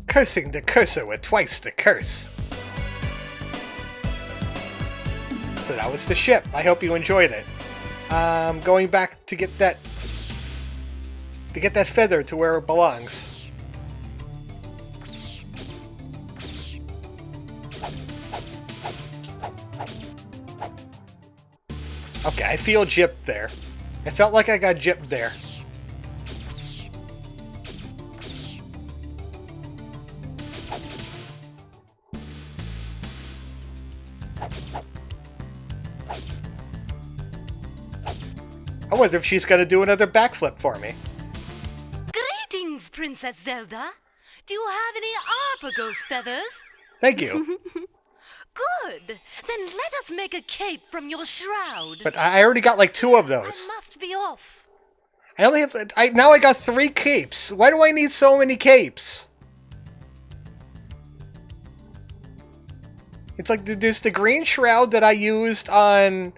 Cursing the cursor with twice the curse. So that was the ship. I hope you enjoyed it. Going back to get that feather to where it belongs. Okay, I feel gypped there. I felt like I got gypped there. I wonder if she's gonna do another backflip for me. Greetings, Princess Zelda. Do you have any Opera Ghost feathers? Thank you. Good. Then let us make a cape from your shroud. But I already got like 2 of those. I must be off. I only have... now I got 3 capes. Why do I need so many capes? It's like there's the green shroud that I used on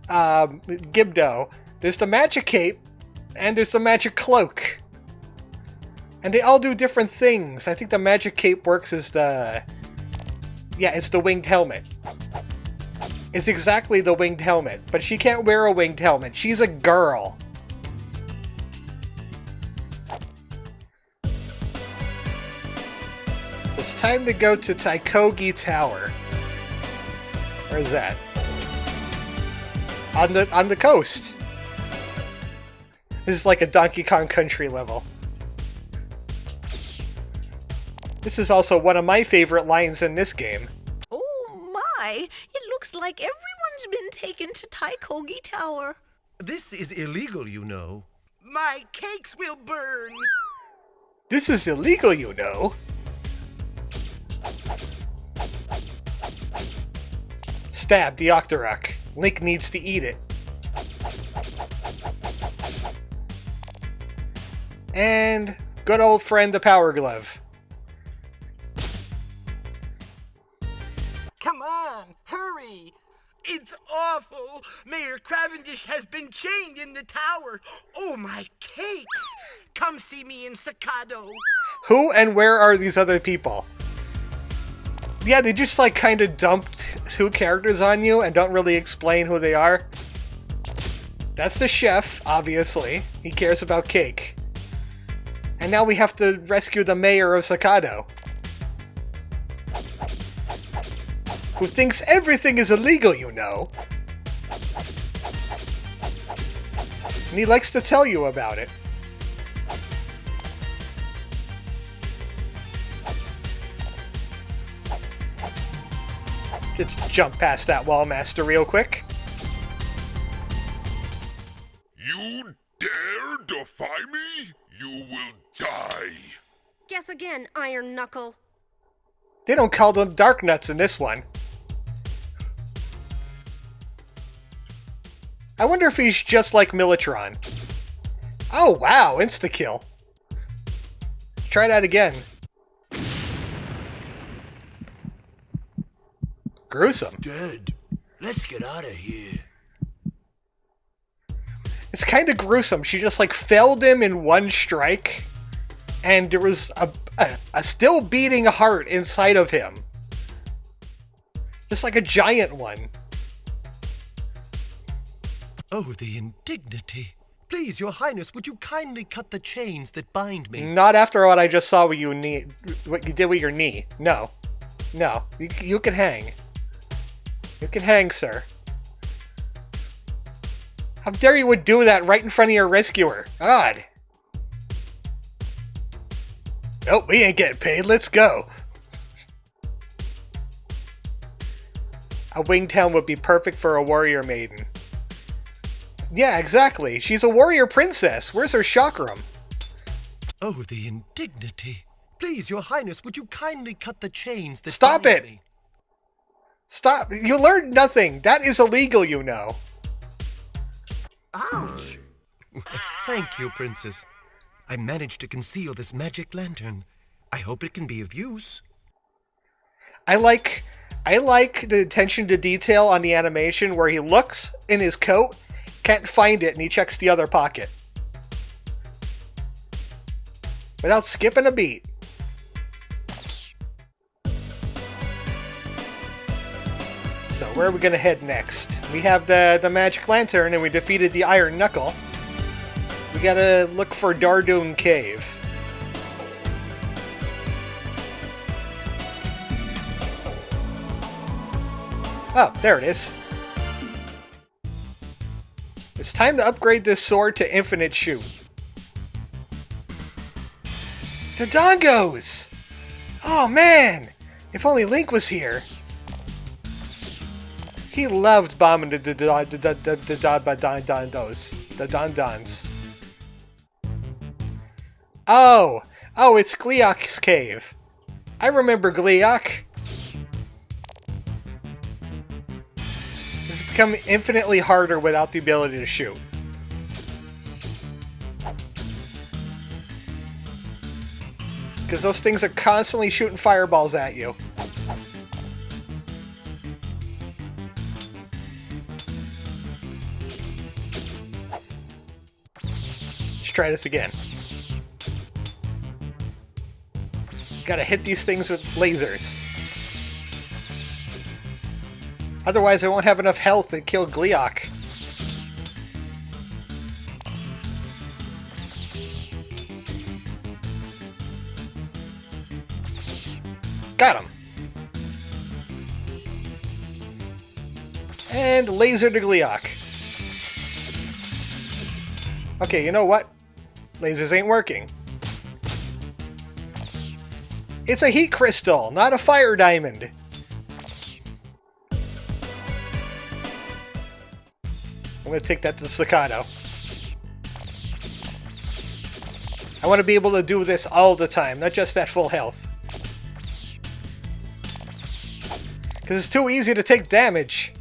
Gibdo. There's the magic cape, and there's the magic cloak. And they all do different things. I think the magic cape works as the... Yeah, it's the winged helmet. It's exactly the winged helmet, but she can't wear a winged helmet. She's a girl. It's time to go to Taikogi Tower. Where's that? On the coast. This is like a Donkey Kong Country level. This is also one of my favorite lines in this game. Oh my! It looks like everyone's been taken to Taikogi Tower. This is illegal, you know. My cakes will burn! This is illegal, you know. Stab the Octorok. Link needs to eat it. And good old friend the Power Glove. Come on, hurry! It's awful! Mayor Cavendish has been chained in the tower. Oh, my cakes! Come see me in Squadala. Who and where are these other people? Yeah, they just like kind of dumped 2 characters on you and don't really explain who they are. That's the chef, obviously. He cares about cake. And now we have to rescue the mayor of Squadala, who thinks everything is illegal, you know. And he likes to tell you about it. Just jump past that wall master real quick. You dare defy me? You will die. Guess again, Iron Knuckle. They don't call them Dark Nuts in this one. I wonder if he's just like Militron. Oh wow, insta-kill. Try that again. Gruesome. Dead. Let's get out of here. It's kind of gruesome. She just like felled him in one strike, and there was a still beating heart inside of him. Just like a giant one. Oh, the indignity. Please, your highness, would you kindly cut the chains that bind me? Not after what I just saw with you what you did with your knee. No. No. You can hang. You can hang, sir. How dare you would do that right in front of your rescuer? God. Oh, we ain't getting paid. Let's go. A winged helm would be perfect for a warrior maiden. Yeah, exactly. She's a warrior princess. Where's her chakram? Oh, the indignity. Please, your highness, would you kindly cut the chains that Stop bind it! me? Stop. You learned nothing. That is illegal, you know. Ouch! Thank you, princess. I managed to conceal this magic lantern. I hope it can be of use. I like the attention to detail on the animation where he looks in his coat, can't find it, and he checks the other pocket. Without skipping a beat. So where are we going to head next? We have the magic lantern and we defeated the Iron Knuckle. We gotta look for Dardoon Cave. Oh, there it is. It's time to upgrade this sword to infinite shoot. The Dongos! Oh man! If only Link was here. He loved bombing the Dondons. Oh! Oh, it's Gleok's cave. I remember Gleok. It's become infinitely harder without the ability to shoot. Because those things are constantly shooting fireballs at you. Let's try this again. Gotta hit these things with lasers. Otherwise I won't have enough health to kill Gleok. Got him! And laser to Gleok. Okay, you know what? Lasers ain't working. It's a heat crystal, not a fire diamond. I'm gonna take that to the Staccato. I want to be able to do this all the time, not just at full health. Because it's too easy to take damage.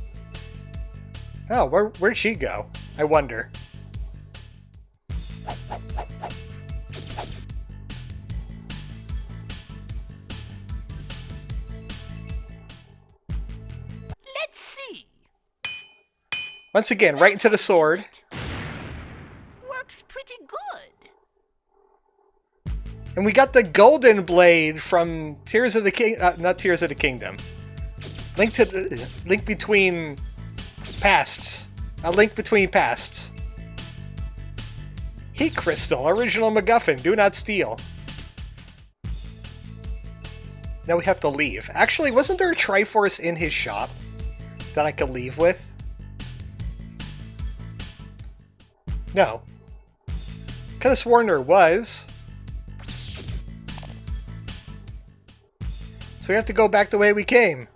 Oh, where'd she go? I wonder. Once again, right into the sword. Works pretty good. And we got the golden blade from Tears of the King, not Tears of the Kingdom. Link between pasts. A link between pasts. Heat crystal, original MacGuffin, do not steal. Now we have to leave. Actually, wasn't there a Triforce in his shop that I could leave with? No. Could have sworn there was. So we have to go back the way we came.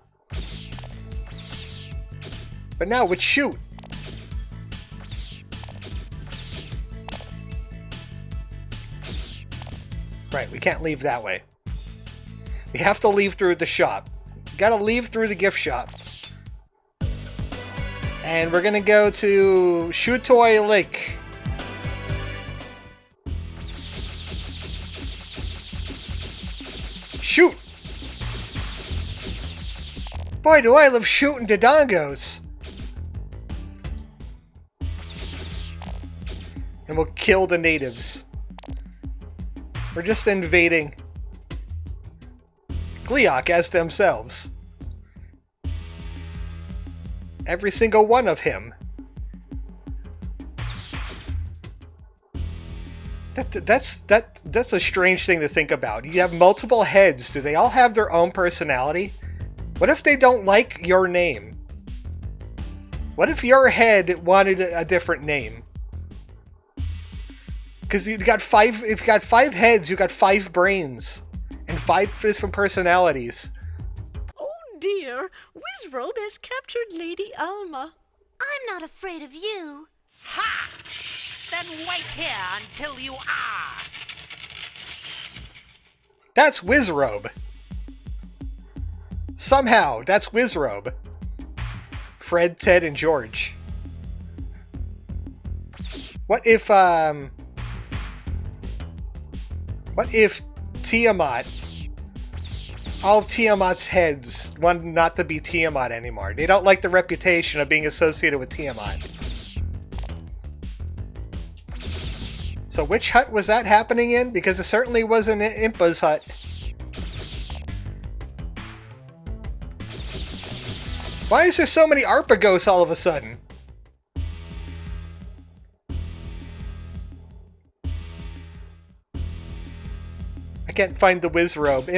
But now with shoot. Right, we can't leave that way. We have to leave through the shop. Gotta leave through the gift shop. And we're gonna go to Shutoy Lake. Shoot! Boy, do I love shooting Dodongos! And we'll kill the natives. We're just invading Gleeok as themselves. Every single one of him. That's a strange thing to think about. You have multiple heads. Do they all have their own personality? What if they don't like your name? What if your head wanted a different name? Because if you got 5 heads, you got 5 brains. And 5 different personalities. Oh dear, Wizrobe has captured Lady Alma. I'm not afraid of you. Ha! Then wait here until you are. That's Wizrobe. Somehow, that's Wizrobe. Fred, Ted, and George. What if Tiamat, all of Tiamat's heads want not to be Tiamat anymore? They don't like the reputation of being associated with Tiamat. So which hut was that happening in? Because it certainly wasn't Impa's hut. Why is there so many Arpagos all of a sudden? I can't find the Wizrobe.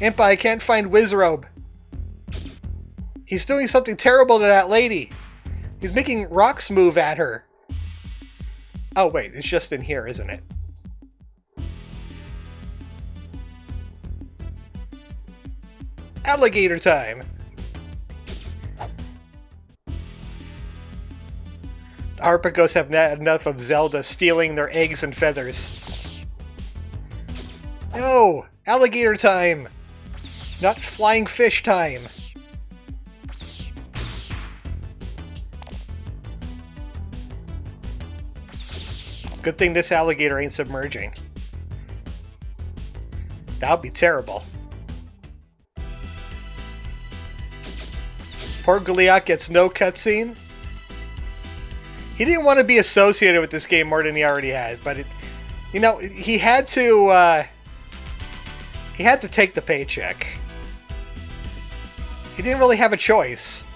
Impa, I can't find Wizrobe. He's doing something terrible to that lady. He's making rocks move at her. Oh wait, it's just in here, isn't it? Alligator time! The Arpagos have not enough of Zelda stealing their eggs and feathers. No! Alligator time! Not flying fish time! Good thing this alligator ain't submerging. That would be terrible. Poor Gleeok gets no cutscene. He didn't want to be associated with this game more than he already had, but you know, he had to take the paycheck. He didn't really have a choice.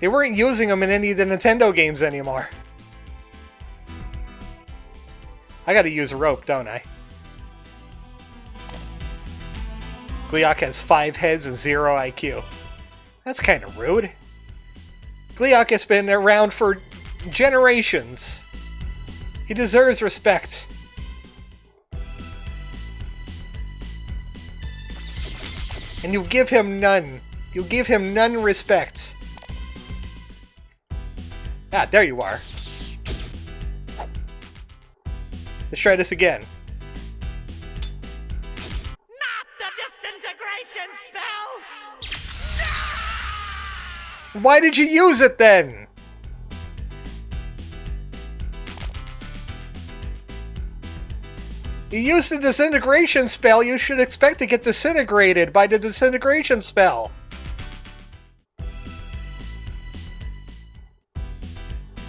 They weren't using him in any of the Nintendo games anymore. I gotta use a rope, don't I? Gleeok has 5 heads and 0 IQ. That's kind of rude. Gleeok has been around for generations. He deserves respect. And you give him none. You give him none respect. Ah, there you are. Let's try this again. Not the disintegration spell! Why did you use it then? You used the disintegration spell, you should expect to get disintegrated by the disintegration spell.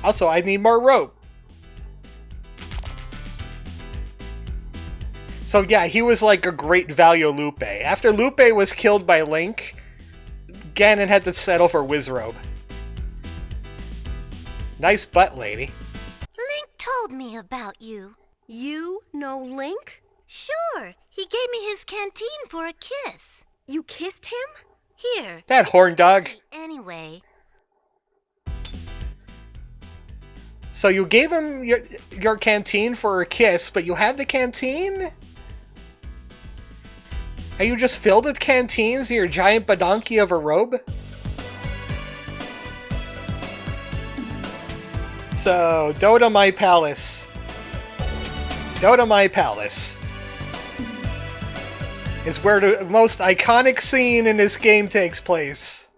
Also, I need more rope. So yeah, he was like a great value Lupe. After Lupe was killed by Link, Ganon had to settle for Wizrobe. Nice butt, lady. Link told me about you. You know Link? Sure, he gave me his canteen for a kiss. You kissed him? Here. That horn dog. Anyway. So you gave him your canteen for a kiss, but you had the canteen? Are you just filled with canteens in your giant badonkey of a robe? So, Dota My Palace. Dota My Palace is where the most iconic scene in this game takes place.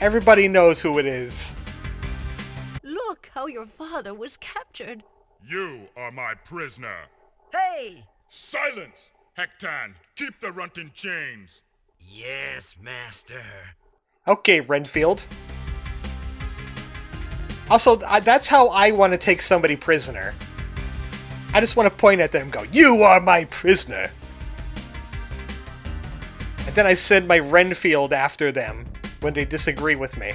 Everybody knows who it is. Look how your father was captured. You are my prisoner. Hey! Silence! Hectan, keep the runt in chains. Yes, master. Okay, Renfield. Also, that's how I want to take somebody prisoner. I just want to point at them and go, "You are my prisoner!" And then I send my Renfield after them when they disagree with me.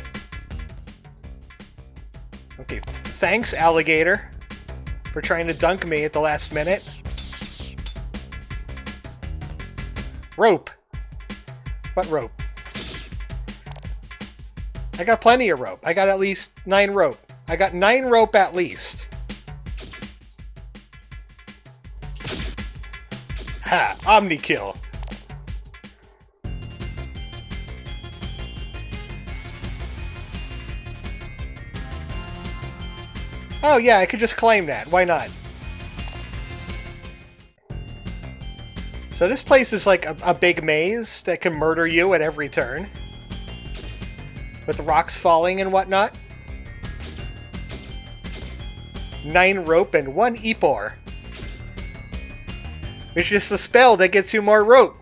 Okay, thanks, alligator, for trying to dunk me at the last minute. Rope. What rope? I got plenty of rope. I got at least 9 rope. I got 9 rope at least. Ha! Omni kill. Oh yeah, I could just claim that. Why not? So this place is like a big maze that can murder you at every turn. With rocks falling and whatnot. 9 rope and 1 Epor. It's just a spell that gets you more rope.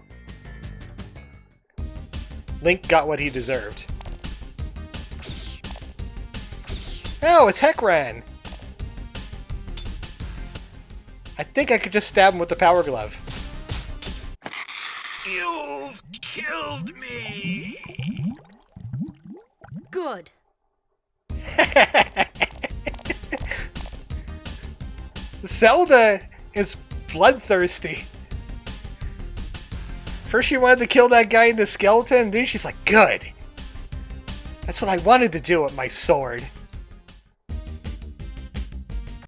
Link got what he deserved. Oh, it's Heckran! I think I could just stab him with the Power Glove. You've killed me! Good. Zelda is bloodthirsty. First she wanted to kill that guy in the skeleton, and then she's like, good! That's what I wanted to do with my sword.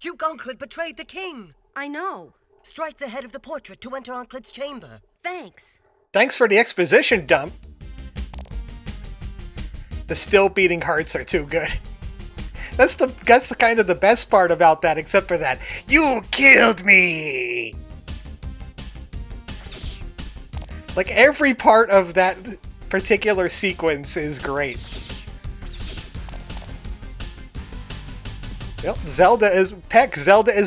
Duke Unclid betrayed the king. I know. Strike the head of the portrait to enter Unclid's chamber. Thanks. Thanks for the exposition dump. The still beating hearts are too good. That's the kind of the best part about that, except for that. You killed me! Like, every part of that particular sequence is great. Well, Zelda is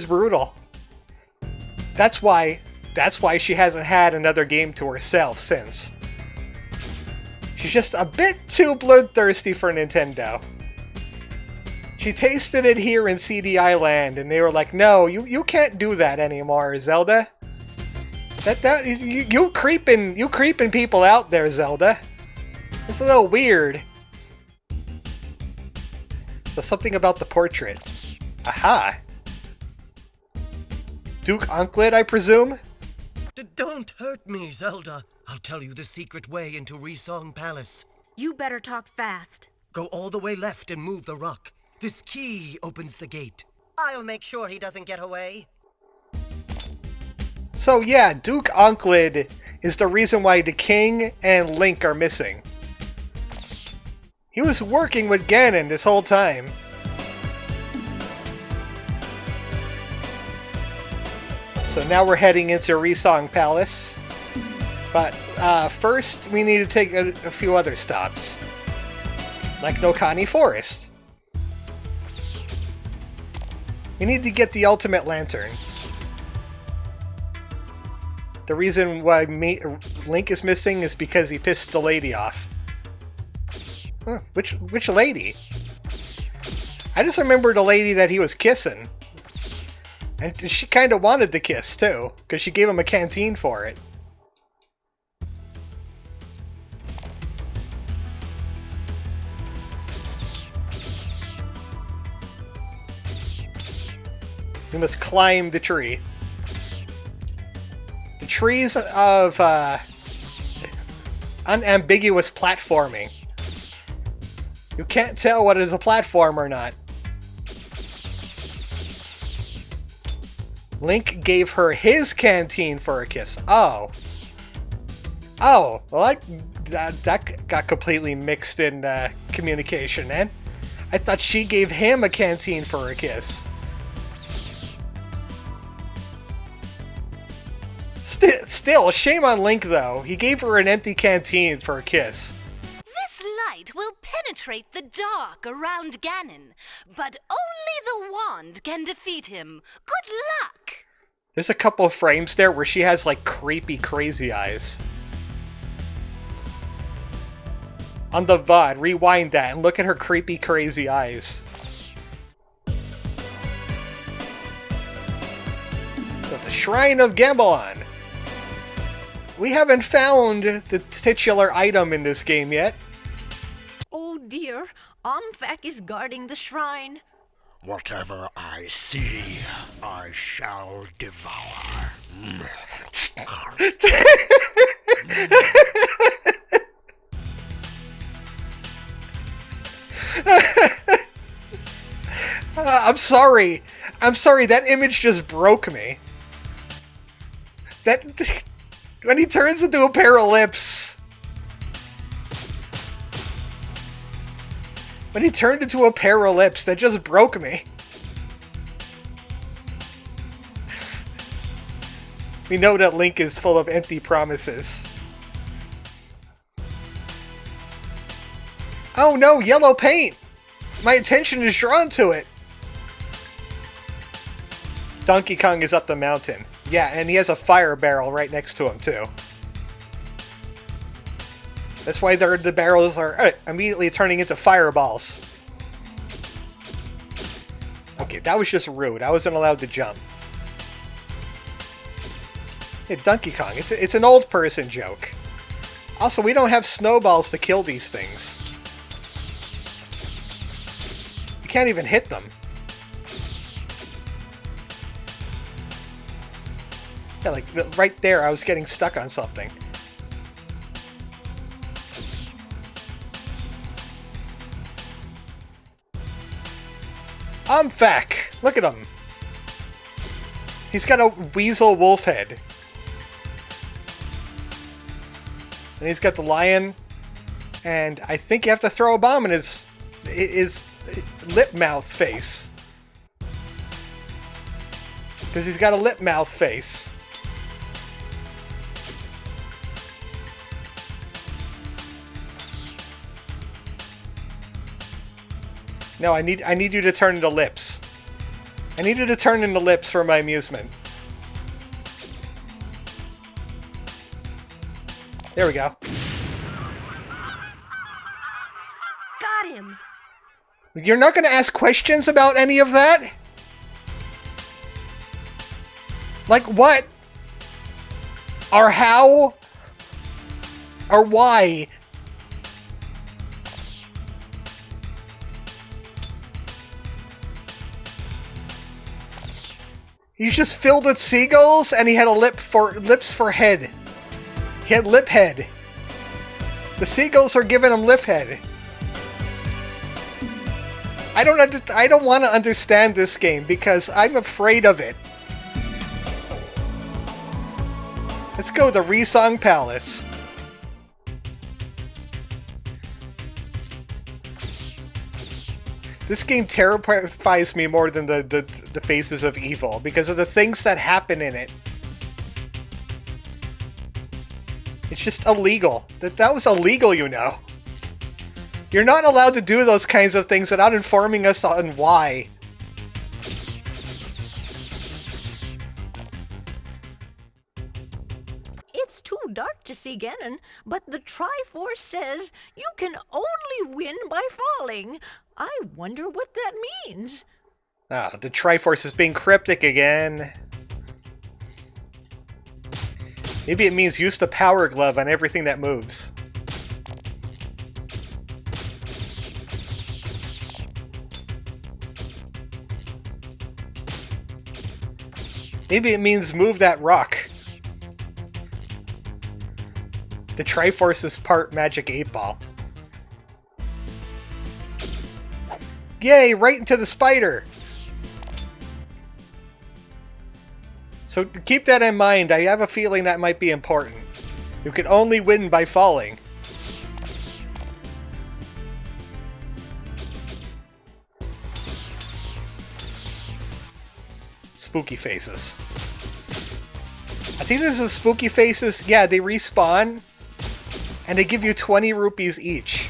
brutal. That's why she hasn't had another game to herself since. She's just a bit too bloodthirsty for Nintendo. She tasted it here in CDI land, and they were like, "No, you can't do that anymore, Zelda. You creeping people out there, Zelda. It's a little weird." So something about the portrait. Aha! Duke Unclid, I presume? Don't hurt me, Zelda. I'll tell you the secret way into Resong Palace. You better talk fast. Go all the way left and move the rock. This key opens the gate. I'll make sure he doesn't get away. So yeah, Duke Unclid is the reason why the king and Link are missing. He was working with Ganon this whole time. So now we're heading into Resong Palace. But first, we need to take a few other stops. Like Nokani Forest. We need to get the ultimate lantern. The reason why Link is missing is because he pissed the lady off. Huh, which lady? I just remember the lady that he was kissing. And she kind of wanted the kiss, too, because she gave him a canteen for it. We must climb the tree. The trees of unambiguous platforming. You can't tell what is a platform or not. Link gave her his canteen for a kiss. Oh. Oh, well, that got completely mixed in communication, man. I thought she gave him a canteen for a kiss. Still, shame on Link, though. He gave her an empty canteen for a kiss. This light will penetrate the dark around Ganon, but only the wand can defeat him. Good luck! There's a couple of frames there where she has, like, creepy, crazy eyes. On the VOD, rewind that and look at her creepy, crazy eyes. So the Shrine of Gamelon. We haven't found the titular item in this game yet. Oh dear, Omfak is guarding the shrine. Whatever I see, I shall devour. I'm sorry. I'm sorry, that image just broke me. That... When he turns into a pair of lips... When he turned into a pair of lips, that just broke me. We know that Link is full of empty promises. Oh no, yellow paint! My attention is drawn to it! Donkey Kong is up the mountain. Yeah, and he has a fire barrel right next to him, too. That's why the barrels are immediately turning into fireballs. Okay, that was just rude. I wasn't allowed to jump. Hey, Donkey Kong, it's an old person joke. Also, we don't have snowballs to kill these things. You can't even hit them. Yeah, like, right there, I was getting stuck on something. Omfak! Look at him! He's got a weasel wolf head. And he's got the lion. And I think you have to throw a bomb in his lip-mouth face. Because he's got a lip-mouth face. No, I need you to turn into lips. I need you to turn into lips for my amusement. There we go. Got him! You're not going to ask questions about any of that? Like what? Or how? Or why? He's just filled with seagulls, and he had a lips for head. He had lip head. The seagulls are giving him lip head. I don't want to understand this game because I'm afraid of it. Let's go to the Resong Palace. This game terrifies me more than the Faces of Evil because of the things that happen in it. It's just illegal. That was illegal, you know. You're not allowed to do those kinds of things without informing us on why. It's too dark to see Ganon, but the Triforce says you can only win by falling. I wonder what that means. Ah, the Triforce is being cryptic again. Maybe it means use the Power Glove on everything that moves. Maybe it means move that rock. The Triforce is part Magic 8-Ball. Yay, right into the spider! So keep that in mind, I have a feeling that might be important. You can only win by falling. Spooky faces. I think this is spooky faces. Yeah, they respawn. And they give you 20 rupees each.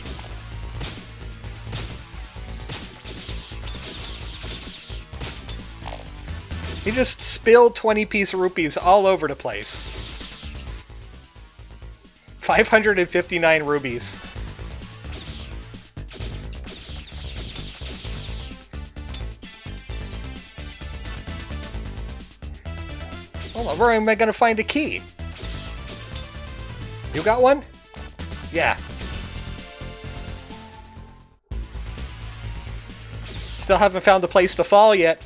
You just spill 20-piece rupees all over the place. 559 rubies. Hold on, where am I gonna find a key? You got one? Yeah. Still haven't found a place to fall yet.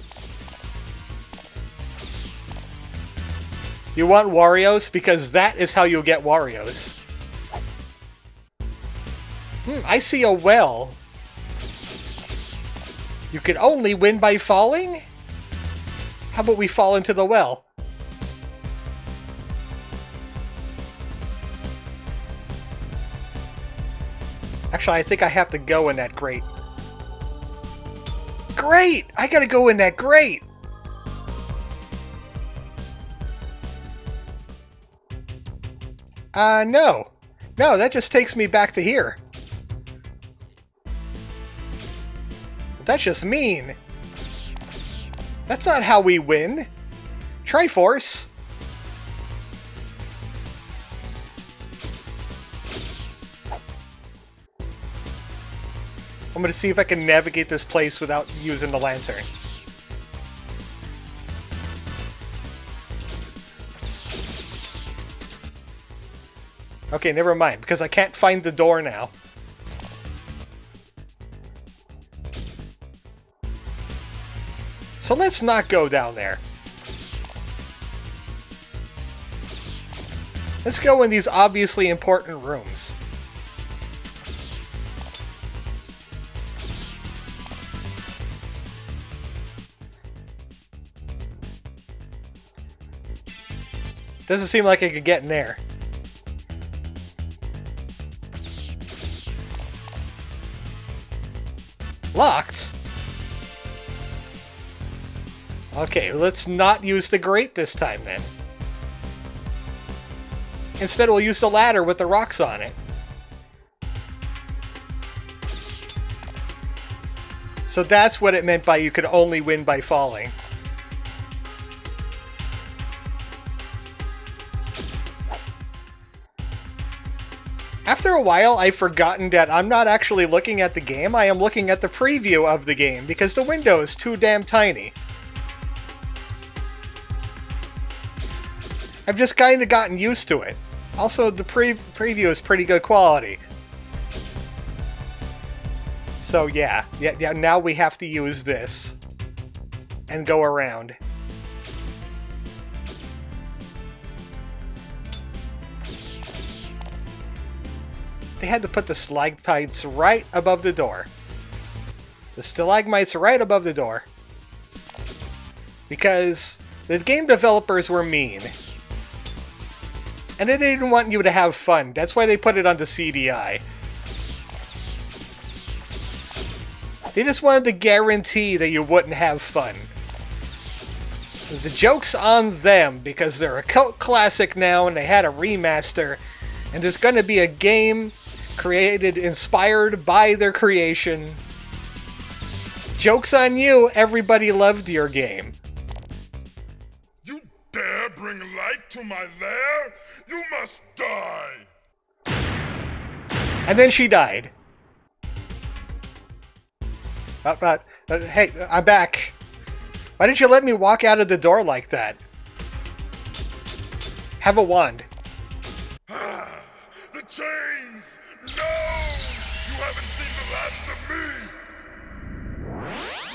You want Wario's? Because that is how you'll get Wario's. I see a well. You can only win by falling? How about we fall into the well? Actually, I think I have to go in that grate. Great! I gotta go in that grate! No. No, that just takes me back to here. That's just mean. That's not how we win. Triforce. I'm gonna see if I can navigate this place without using the lantern. Okay, never mind, because I can't find the door now. So let's not go down there. Let's go in these obviously important rooms. Doesn't seem like I could get in there. Locked? Okay, let's not use the grate this time then. Instead we'll use the ladder with the rocks on it. So that's what it meant by you could only win by falling. After a while, I've forgotten that I'm not actually looking at the game, I am looking at the preview of the game, because the window is too damn tiny. I've just kind of gotten used to it. Also, the preview is pretty good quality. So yeah, now we have to use this. And go around. They had to put the stalagmites right above the door. The stalagmites right above the door. Because the game developers were mean. And they didn't want you to have fun. That's why they put it on the CDi. They just wanted to guarantee that you wouldn't have fun. The joke's on them, because they're a cult classic now and they had a remaster. And there's gonna be a game created, inspired by their creation. Joke's on you, everybody loved your game. You dare bring light to my lair? You must die! And then she died. Hey, I'm back. Why didn't you let me walk out of the door like that? Have a wand. The chains! No! You haven't seen the last of me!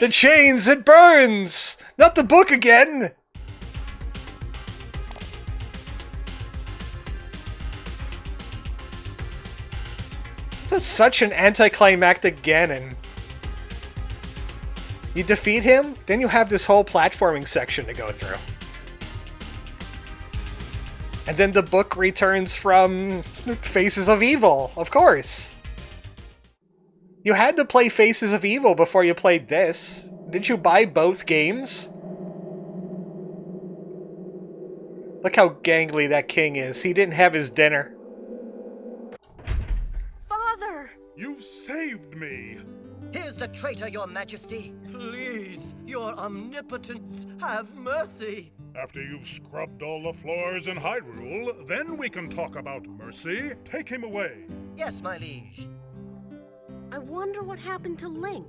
The chains! It burns! Not the book again! This is such an anticlimactic Ganon. You defeat him, then you have this whole platforming section to go through. And then the book returns from Faces of Evil, of course. You had to play Faces of Evil before you played this. Did you buy both games? Look how gangly that king is. He didn't have his dinner. Father! You saved me! Here's the traitor, your majesty. Please, your omnipotence, have mercy. After you've scrubbed all the floors in Hyrule, then we can talk about mercy. Take him away. Yes, my liege. I wonder what happened to Link.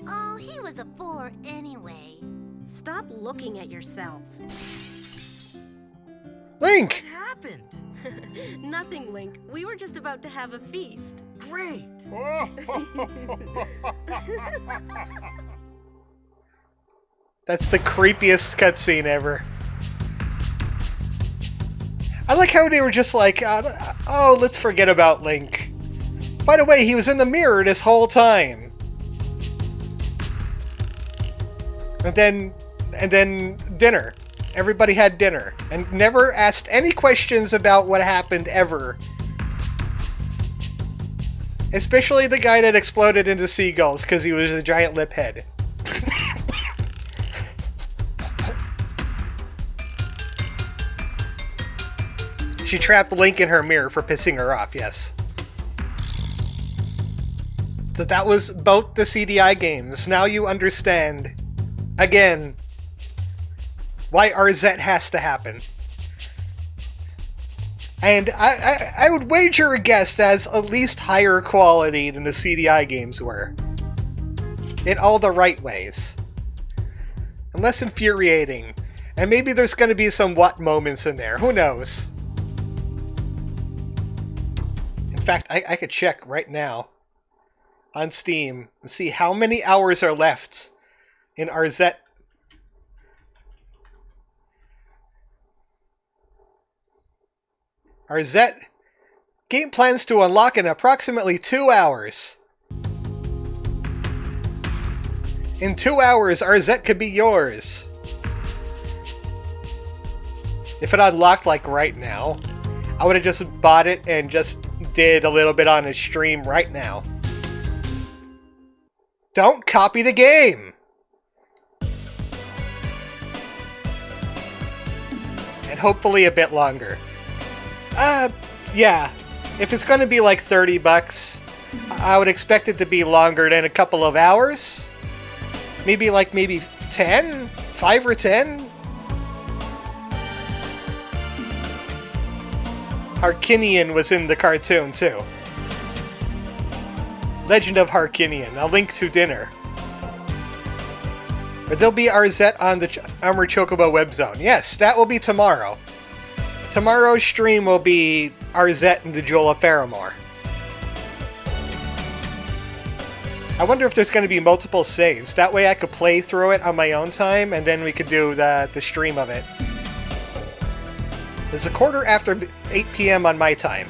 Oh, he was a bore anyway. Stop looking at yourself. Link! What happened? Nothing, Link. We were just about to have a feast. Great! That's the creepiest cutscene ever. I like how they were just like, oh, let's forget about Link. By the way, he was in the mirror this whole time. And then dinner. Everybody had dinner and never asked any questions about what happened ever. Especially the guy that exploded into seagulls because he was a giant lip head. She trapped Link in her mirror for pissing her off, yes. So that was both the CDI games. Now you understand, again, why Arzette has to happen. And I would wager a guess that's at least higher quality than the CDI games were. In all the right ways. And less infuriating. And maybe there's going to be some what moments in there. Who knows? In fact, I could check right now on Steam and see how many hours are left in Arzette. Arzette game plans to unlock in approximately 2 hours. In 2 hours, Arzette could be yours. If it unlocked like right now, I would have just bought it and just did a little bit on a stream right now. Don't copy the game! And hopefully a bit longer. Yeah. If it's going to be like $30, I would expect it to be longer than a couple of hours. Maybe 10? 5 or 10? Harkinian was in the cartoon too. Legend of Harkinian, a link to dinner. But there'll be Arzette on the ArmoredChocobo web zone. Yes, that will be tomorrow. Tomorrow's stream will be Arzette and the Jewel of Faramore. I wonder if there's going to be multiple saves. That way I could play through it on my own time, and then we could do the stream of it. It's a quarter after 8 p.m. on my time.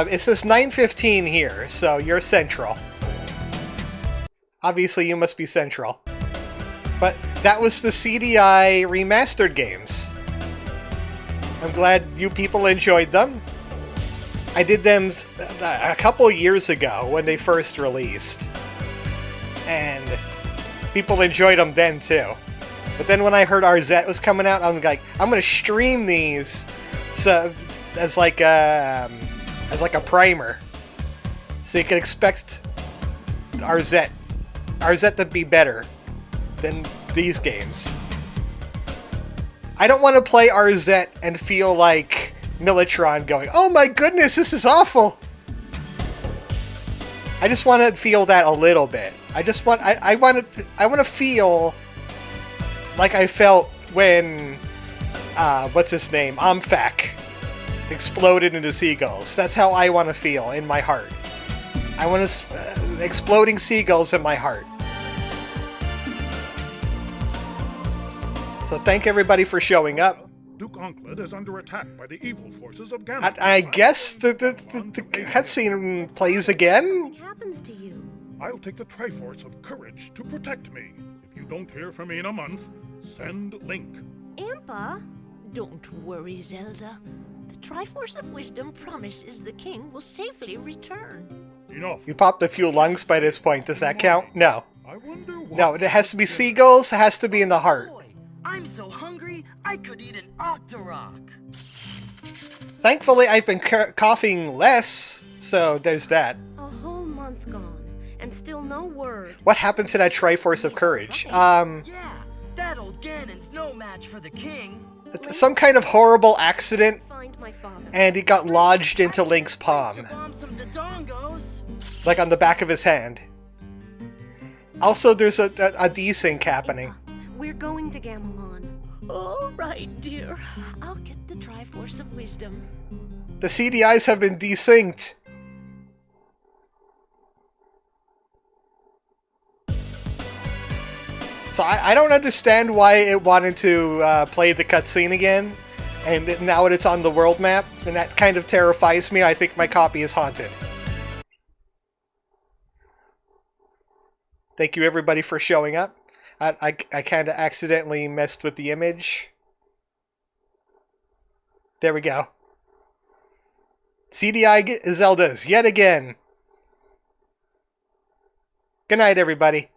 It says 9:15 here, so you're central. Obviously, you must be central. But that was the CDI remastered games. I'm glad you people enjoyed them. I did them a couple years ago when they first released. And people enjoyed them then too. But then when I heard Arzette was coming out, I'm like, I'm gonna stream these so as like a primer. So you can expect Arzette to be better than these games. I don't want to play Arzette and feel like Militron going, "Oh my goodness, this is awful." I just want to feel that a little bit. I want to feel like I felt when what's his name? Omfak exploded into seagulls. That's how I want to feel in my heart. I want exploding seagulls in my heart. So thank everybody for showing up. Duke Onkled is under attack by the evil forces of Ganon. I guess the cutscene plays again? What happens to you? I'll take the Triforce of Courage to protect me. If you don't hear from me in a month, send Link. Impa? Don't worry, Zelda. The Triforce of Wisdom promises the king will safely return. Enough. You popped a few lungs by this point. Does that count? No. I wonder what... No, it has to be seagulls. It has to be in the heart. I'm so hungry, I could eat an Octorok. Thankfully, I've been coughing less, so there's that. A whole month gone, and still no word. What happened to that Triforce of Courage? Yeah, that old Ganon's no match for the king. Some kind of horrible accident, Find my father. and it got lodged into Link's palm. Bomb some Dodongos. Like on the back of his hand. Also, there's a desync happening. We're going to Gamelon. All right, dear. I'll get the Triforce of Wisdom. The CDIs have been desynced. So I don't understand why it wanted to play the cutscene again, and now that it's on the world map, and that kind of terrifies me. I think my copy is haunted. Thank you everybody for showing up. I kind of accidentally messed with the image. There we go. CDI Zeldas, yet again. Good night, everybody.